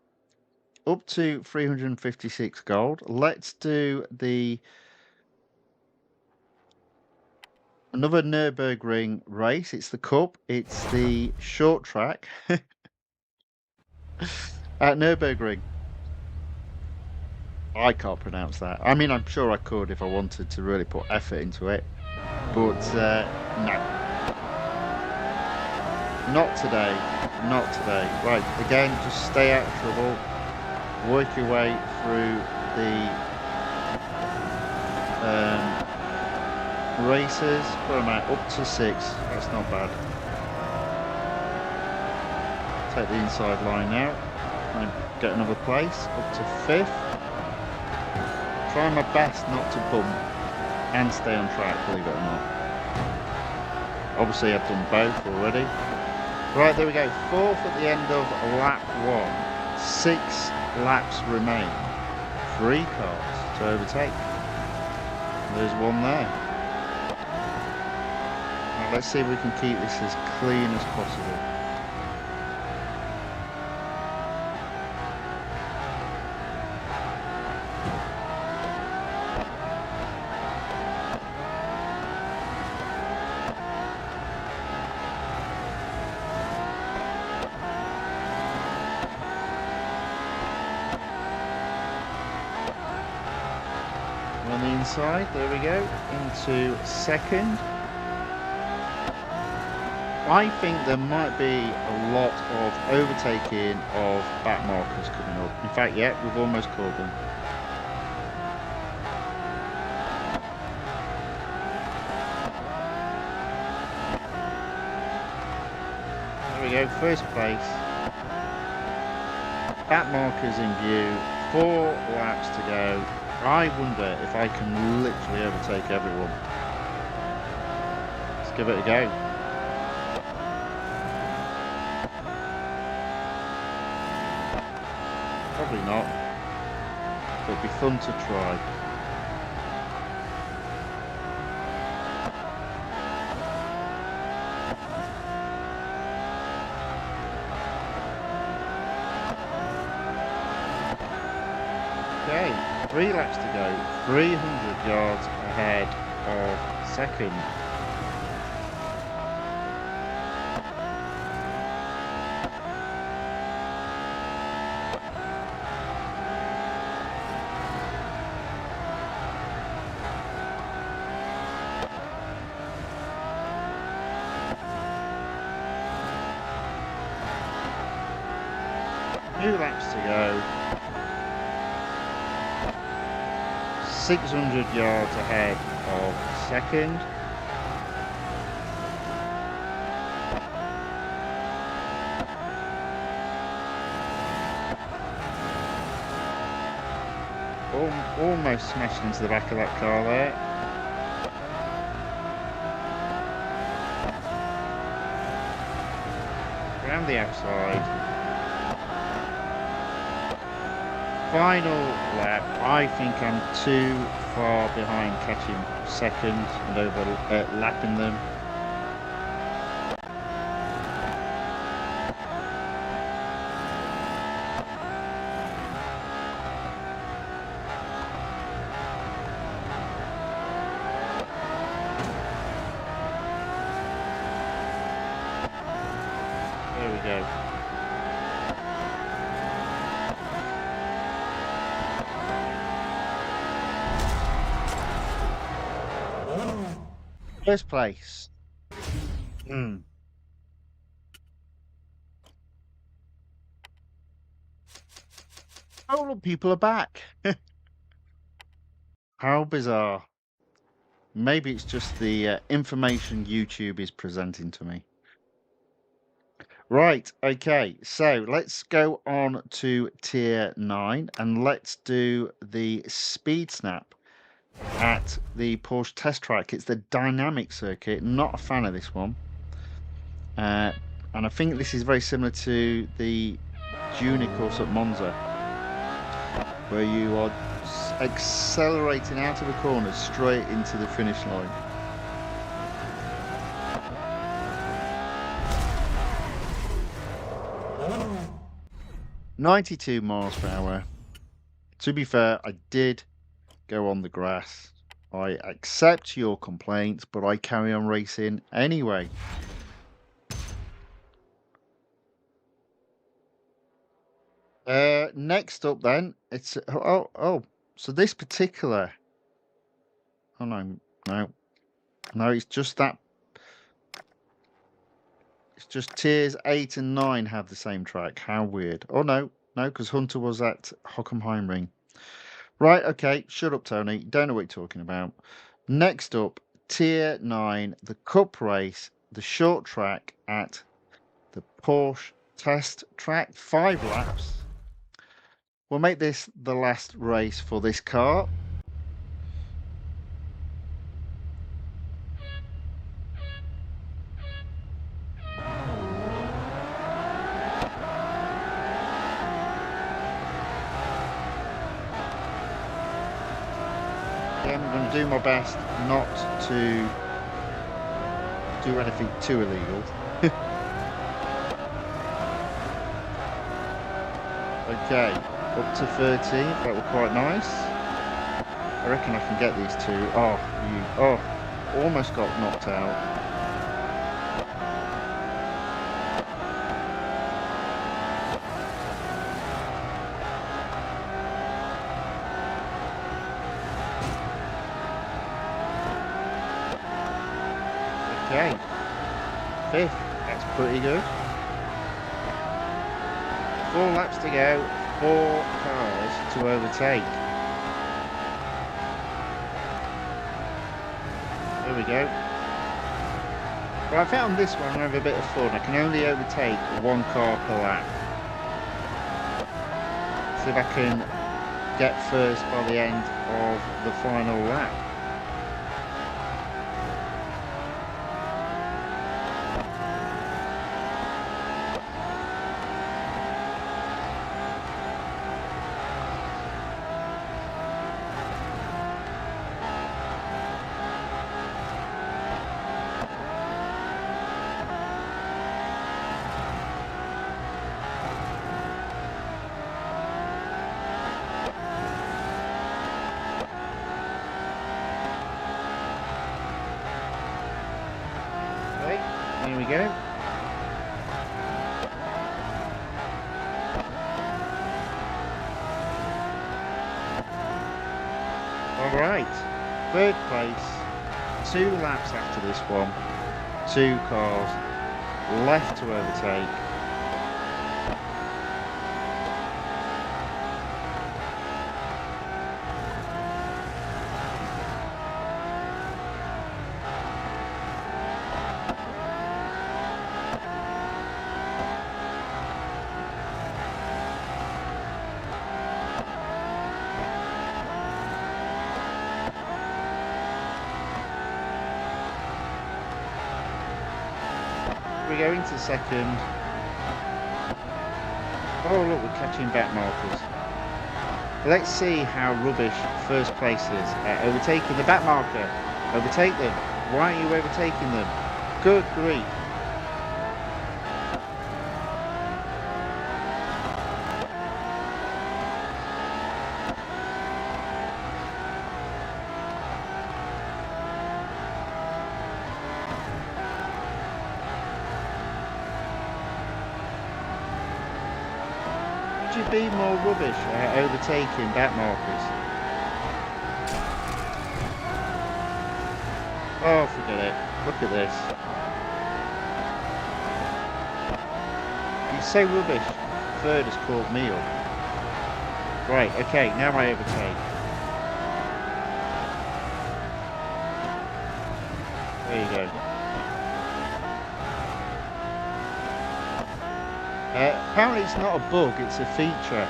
up to 356 gold. Let's do another Nürburgring race. It's the Cup. It's the short track at Nürburgring. I can't pronounce that. I mean, I'm sure I could if I wanted to really put effort into it, but no. Not today. Not today. Right, again, just stay out of trouble. Work your way through the races. What am I? Up to 6. That's not bad. Take the inside line now. And get another place. Up to 5th. Try my best not to bump. and stay on track, believe it or not. Obviously, I've done both already. Right, there we go. 4th at the end of lap 1. 6 laps remain. 3 cars to overtake. There's one there. Right, let's see if we can keep this as clean as possible. On the inside, there we go, into 2nd. I think there might be a lot of overtaking of back markers coming up. In fact, yeah, we've almost caught them. There we go, 1st place. Back markers in view, 4 laps to go. I wonder if I can literally overtake everyone. Let's give it a go. Probably not, but it'd be fun to try. Okay, 3 laps to go, 300 yards ahead of 2nd. Two laps to go. 600 yards ahead of 2nd. Almost smashed into the back of that car there. Around the outside. Final lap. I think I'm too far behind catching 2nd and overlapping them. There we go. First place. Oh, look, people are back. How bizarre. Maybe it's just the information YouTube is presenting to me. Right, okay, so let's go on to tier 9 and let's do the speed snap at the Porsche test track. It's the dynamic circuit, not a fan of this one. And I think this is very similar to the junior course at Monza, where you are accelerating out of the corner straight into the finish line. .92 miles per hour. To be fair, I did go on the grass. I accept your complaints, but I carry on racing anyway. Next up then, it's so this particular, oh no, it's just that, it's just tiers 8 and 9 have the same track. How weird. Oh no, because Hunter was at Hockenheimring. Right, okay, shut up, Tony. Don't know what you're talking about. Next up, tier 9, the Cup race, the short track at the Porsche test track, 5 laps. We'll make this the last race for this car. again, I'm going to do my best not to do anything too illegal. Okay, up to 13, that was quite nice. I reckon I can get these two. Almost got knocked out. Okay, 5th, that's pretty good. 4 laps to go, 4 cars to overtake. There we go. Well, I found this one I have a bit of fun. I can only overtake 1 car per lap. See if I can get first by the end of the final lap. There we go. Alright, 3rd place, 2 laps after this one, 2 cars left to overtake. We go into 2nd. Oh look, we're catching back markers. Let's see how rubbish 1st place is at overtaking the back marker. Overtake them. Why are you overtaking them? Good grief. Could you be more rubbish at overtaking back markers? Oh, forget it. Look at this. He's so rubbish. 3rd has called me up. Right, okay, now I overtake. There you go. Apparently it's not a bug, it's a feature.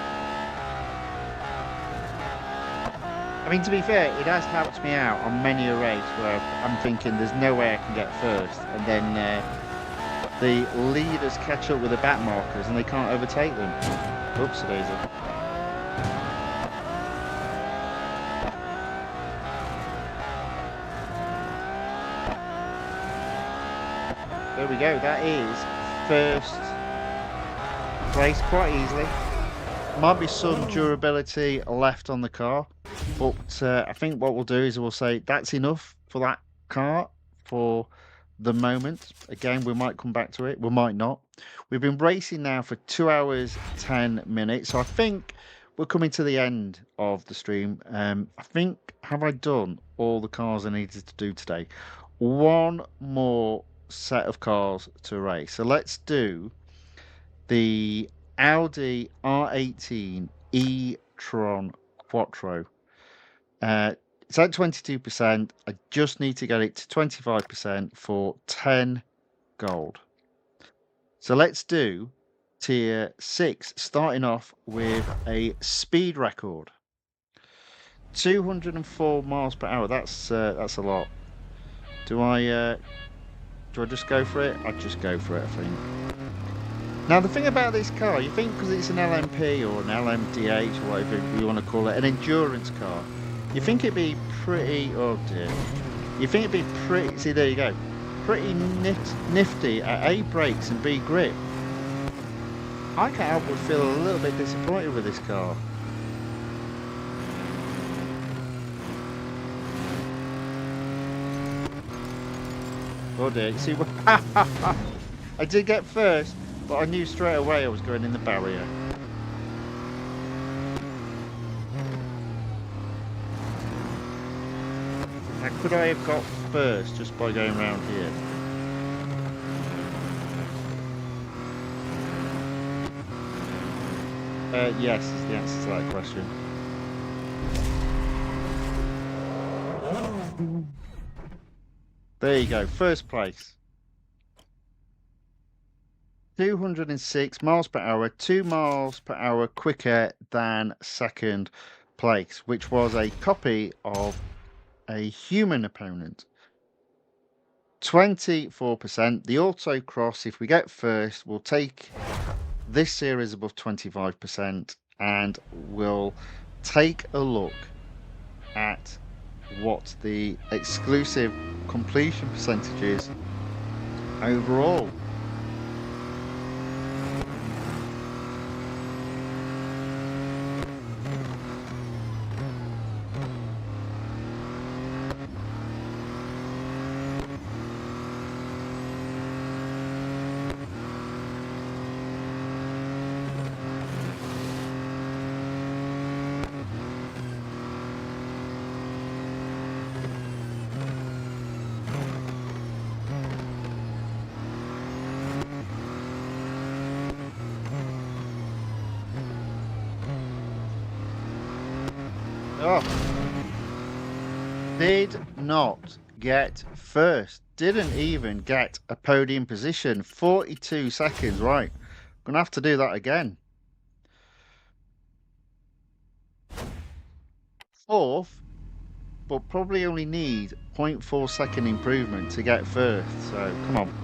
I mean, to be fair, it has helped me out on many a race where I'm thinking there's no way I can get first, and then the leaders catch up with the back markers and they can't overtake them. Oops, daisy. There we go, that is 1st place quite easily. Might be some durability left on the car, but I think what we'll do is we'll say that's enough for that car for the moment. Again, we might come back to it, we might not. We've been racing now for 2 hours 10 minutes, so I think we're coming to the end of the stream. I think, have I done all the cars I needed to do today? One more set of cars to race, so let's do the Audi R18 E-TRON Quattro. It's at 22%. I just need to get it to 25% for 10 gold. So let's do tier 6, starting off with a speed record. 204 miles per hour. That's a lot. Do I just go for it? I'd just go for it, I think. Now the thing about this car, you think because it's an LMP or an LMDH or whatever you want to call it, an endurance car, You think it'd be pretty... Oh, dear. You think it'd be pretty... See, there you go. Pretty nifty at A, brakes and B, grip. I can't help but feel a little bit disappointed with this car. Oh dear, see what... I did get first, but I knew straight away I was going in the barrier. Now, could I have got first just by going round here? Yes, is the answer to that question. There you go, first place. 206 miles per hour, 2 miles per hour quicker than second place, which was a copy of a human opponent. 24%. The autocross, if we get first, will take this series above 25%, and we'll take a look at what the exclusive completion percentage is overall. Oh, did not get first. Didn't even get a podium position. 42 seconds. Right. Gonna have to do that again. Fourth, but probably only need 0.4 second improvement to get first. So come on.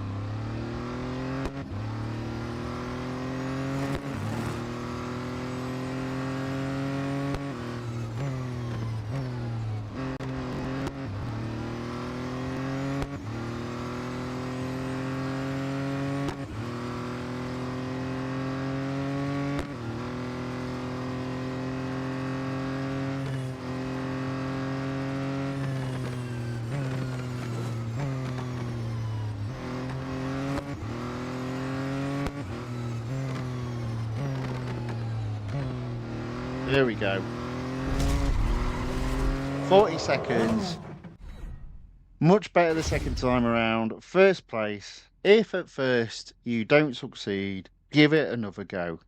There we go. 40 seconds. Much better the second time around. First place. If at first you don't succeed, give it another go.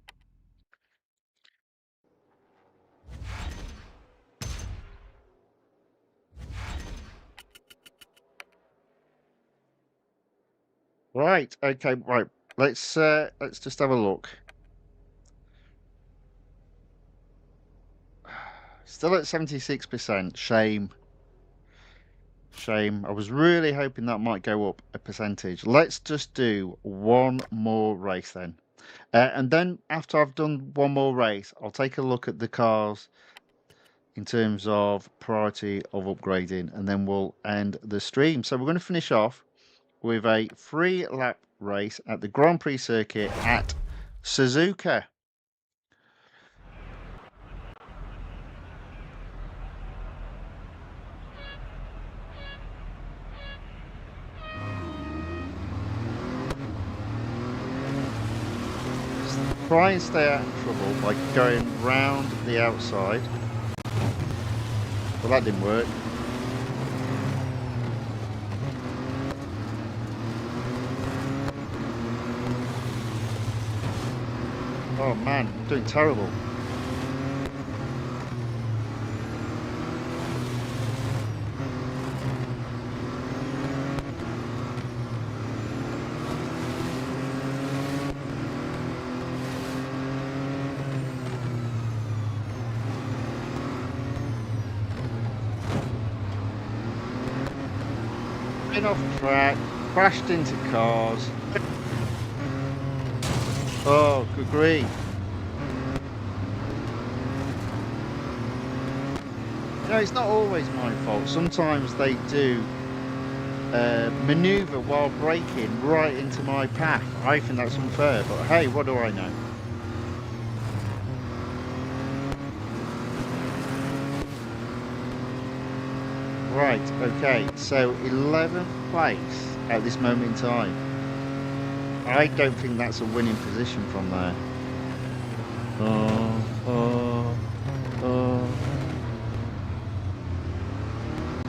Right, okay, right. Let's just have a look. Still at 76%. Shame. Shame. I was really hoping that might go up a percentage. Let's just do one more race then. And then after I've done one more race, I'll take a look at the cars in terms of priority of upgrading, and then we'll end the stream. So we're going to finish off with a 3-lap race at the Grand Prix circuit at Suzuka. Try and stay out of trouble by going round the outside. Well, that didn't work. Oh man, I'm doing terrible. Been off track, crashed into cars. Oh, good grief. No, it's not always my fault. Sometimes they do maneuver while braking right into my path. I think that's unfair, but hey, what do I know? Right, okay, so 11th place at this moment in time. I don't think that's a winning position from there. Oh.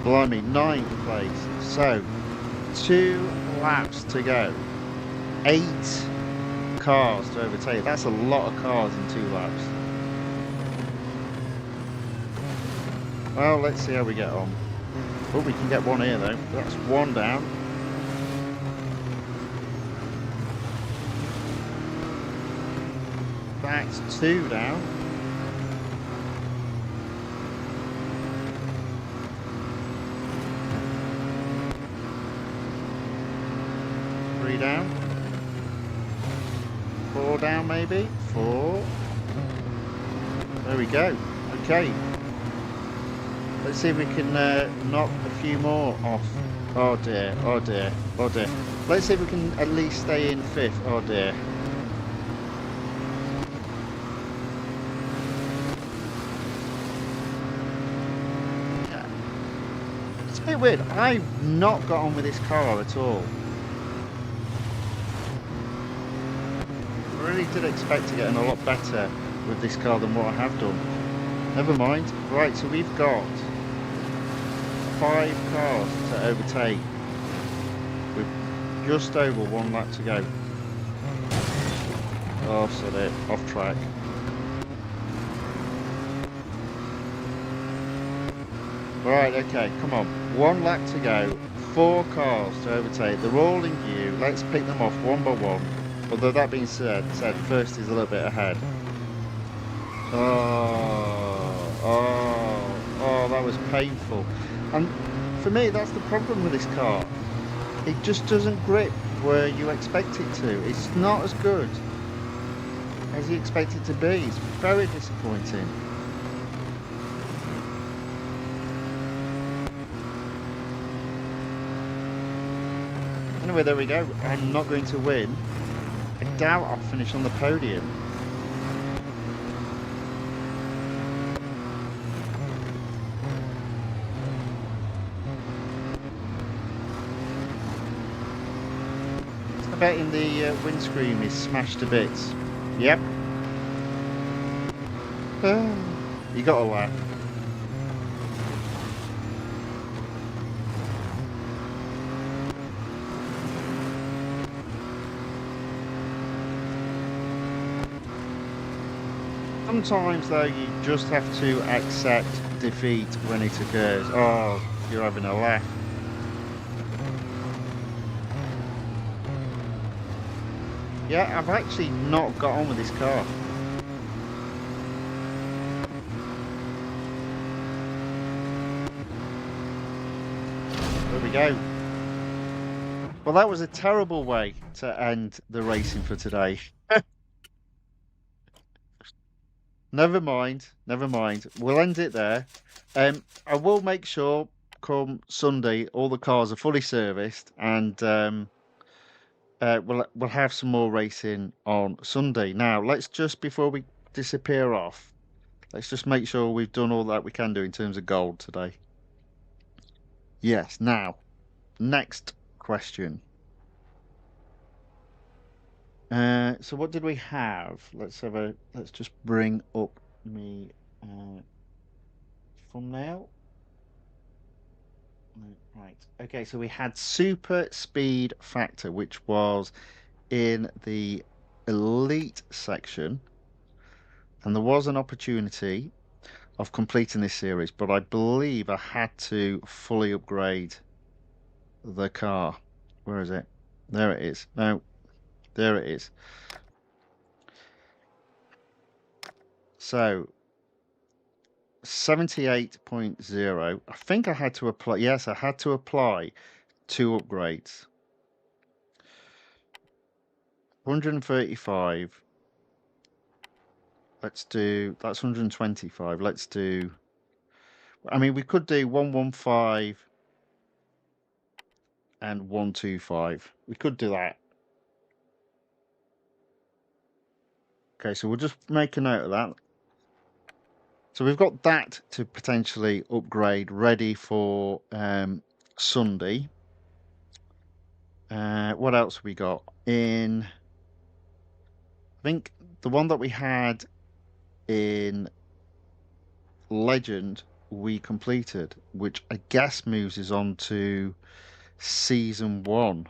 Blimey, 9th place. So, 2 laps to go. 8 cars to overtake. That's a lot of cars in 2 laps. Well, let's see how we get on. Oh, we can get one here though. That's 1 down. That's 2 down. Down. 4 down maybe. 4. There we go. Okay. Let's see if we can knock a few more off. Oh dear, oh dear, oh dear. Let's see if we can at least stay in 5th. Oh dear. It's a bit weird. I've not got on with this car at all. I really did expect to get on a lot better with this car than what I have done. Never mind. Right, so we've got 5 cars to overtake with just over 1 lap to go. Oh, so they're off track. Right, okay, come on. 1 lap to go. 4 cars to overtake. They're all in view. Let's pick them off one by one. Although that being said, first is a little bit ahead. Oh, that was painful. And for me, that's the problem with this car. It just doesn't grip where you expect it to. It's not as good as you expect it to be. It's very disappointing. Anyway, there we go. I'm not going to win. I doubt I'll finish on the podium. I bet in the windscreen is smashed to bits. Yep. You gotta laugh. Sometimes though you just have to accept defeat when it occurs. Oh, you're having a laugh. Yeah, I've actually not got on with this car. There we go. Well, that was a terrible way to end the racing for today. Never mind, never mind. We'll end it there. I will make sure come Sunday all the cars are fully serviced, and we'll have some more racing on Sunday. Now, let's just before we disappear off, let's just make sure we've done all that we can do in terms of gold today. Yes. Now, next question. So what did we have? Let's just bring up me thumbnail. Right. Okay, so we had super speed factor, which was in the elite section, and there was an opportunity of completing this series, but I believe I had to fully upgrade the car. Where is it? There it is. No, there it is. So 78.0. I think I had to apply. Yes, I had to apply 2 upgrades. 135. Let's do, that's 125. Let's do, I mean, we could do 115 and 125. We could do that. Okay, so we'll just make a note of that. So we've got that to potentially upgrade ready for Sunday. What else have we got? I think the one that we had in Legend we completed, which I guess moves us on to Season 1.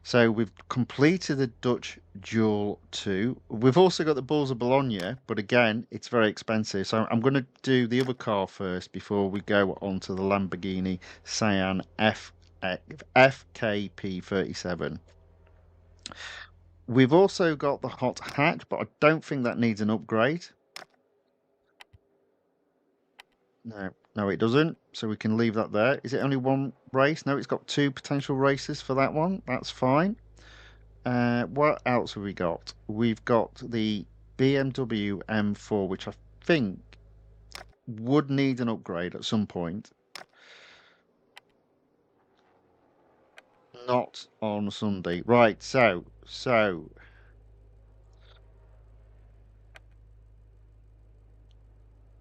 So we've completed the Dutch Duel 2. We've also got the Bulls of Bologna, but again, it's very expensive. So I'm going to do the other car first before we go on to the Lamborghini Sian FKP37. We've also got the hot hatch, but I don't think that needs an upgrade. No, it doesn't. So we can leave that there. Is it only one race? No, it's got 2 potential races for that one. That's fine. What else have we got? We've got the BMW M4, which I think would need an upgrade at some point. Not on Sunday. Right, so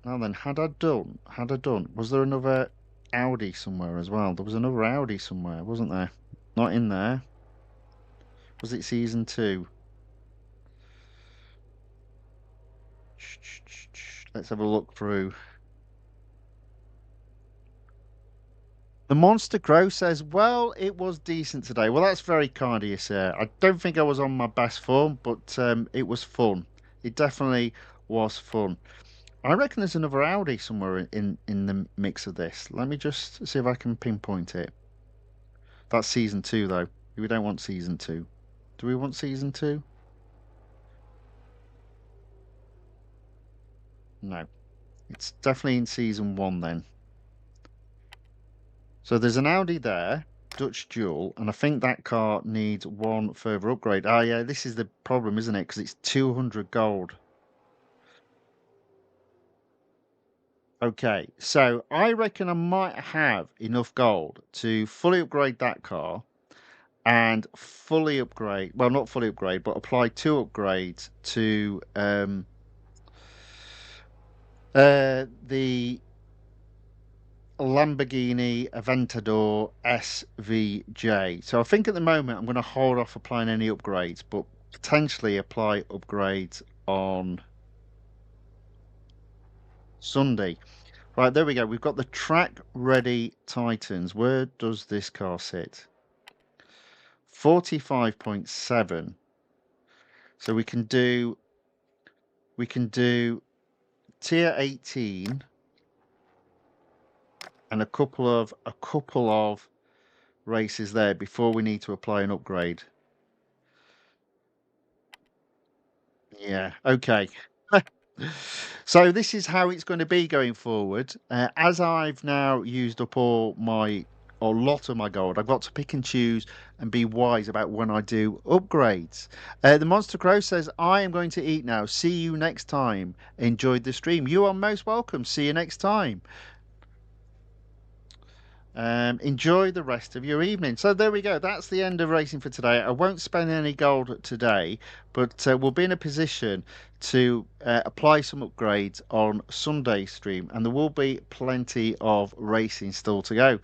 now then, had I done? Was there another Audi somewhere as well? There was another Audi somewhere, wasn't there? Not in there. Was it Season 2? Let's have a look through. The Monster Crow says, well, it was decent today. Well, that's very kind of you, sir. I don't think I was on my best form, but it was fun. It definitely was fun. I reckon there's another Audi somewhere in the mix of this. Let me just see if I can pinpoint it. That's Season 2, though. We don't want Season 2. Do we want Season 2? No. It's definitely in Season 1 then. So there's an Audi there, Dutch Duel, and I think that car needs one further upgrade. Ah, yeah, this is the problem, isn't it? Because it's 200 gold. Okay, so I reckon I might have enough gold to fully upgrade that car and fully upgrade, well, not fully upgrade, but apply 2 upgrades to the Lamborghini Aventador SVJ. So I think at the moment I'm going to hold off applying any upgrades, but potentially apply upgrades on Sunday. Right, there we go. We've got the track ready Titans. Where does this car sit? 45.7. So we can do tier 18 and a couple of races there before we need to apply an upgrade. Yeah, okay. So this is how it's going to be going forward. As I've now used up a lot of my gold, I've got to pick and choose and be wise about when I do upgrades. The Monster Crow says, I am going to eat now. See you next time. Enjoyed the stream. You are most welcome. See you next time. Enjoy the rest of your evening. So there we go. That's the end of racing for today. I won't spend any gold today, but we'll be in a position to apply some upgrades on Sunday stream, and there will be plenty of racing still to go.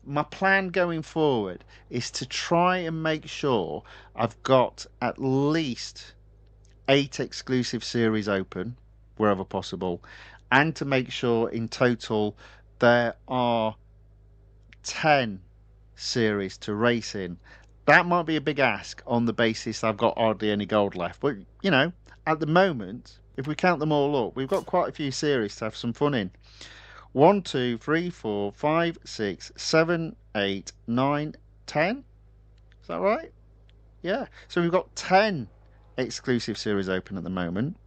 My plan going forward is to try and make sure I've got at least 8 exclusive series open wherever possible, and to make sure in total there are 10 series to race in. That might be a big ask on the basis I've got hardly any gold left. But, you know, at the moment, if we count them all up, we've got quite a few series to have some fun in. 1, 2, 3, 4, 5, 6, 7, 8, 9, 10. Is that right? Yeah. So we've got 10 exclusive series open at the moment.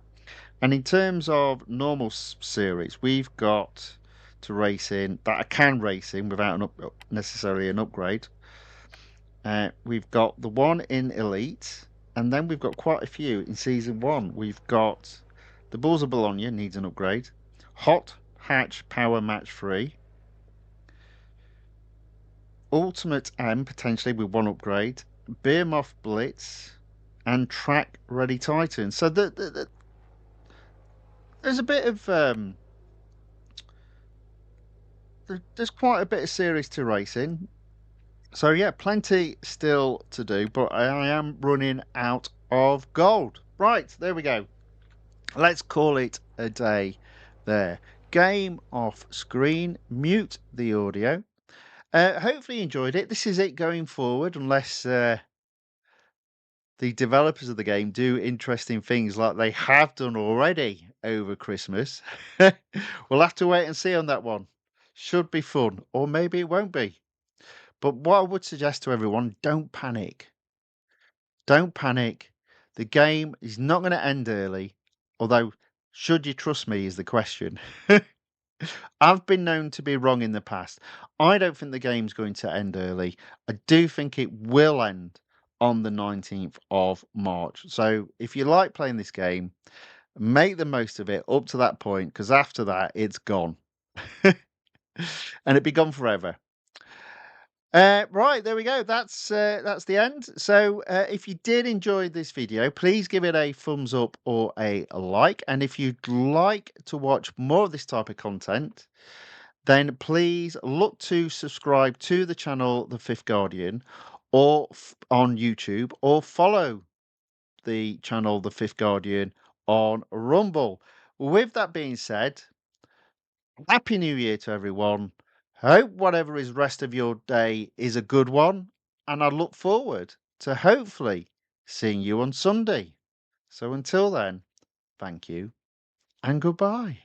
And in terms of normal series, we've got to race in that I can race in without necessarily an upgrade. We've got the one in Elite, and then we've got quite a few in Season 1. We've got the Bulls of Bologna needs an upgrade. Hot Hatch Power Match 3, Ultimate M potentially with one upgrade, Behemoth Blitz, and Track Ready Titan. So there's a bit of there's quite a bit of series to race in. So yeah, plenty still to do, but I am running out of gold. Right, there we go. Let's call it a day there. Game off screen, mute the audio. Hopefully you enjoyed it. This is it going forward, unless the developers of the game do interesting things like they have done already over Christmas. We'll have to wait and see on that one. Should be fun, or maybe it won't be. But what I would suggest to everyone, don't panic. Don't panic. The game is not going to end early. Although, should you trust me is the question. I've been known to be wrong in the past. I don't think the game's going to end early. I do think it will end on the 19th of March. So if you like playing this game, make the most of it up to that point, because after that, it's gone. And it'd be gone forever. Right, there we go. That's the end. So, if you did enjoy this video, please give it a thumbs up or a like. And if you'd like to watch more of this type of content, then please look to subscribe to the channel The Fifth Guardian, or on YouTube, or follow the channel The Fifth Guardian on Rumble. With that being said, Happy New Year to everyone. Hope whatever is rest of your day is a good one, and I look forward to hopefully seeing you on Sunday. So until then, thank you and goodbye.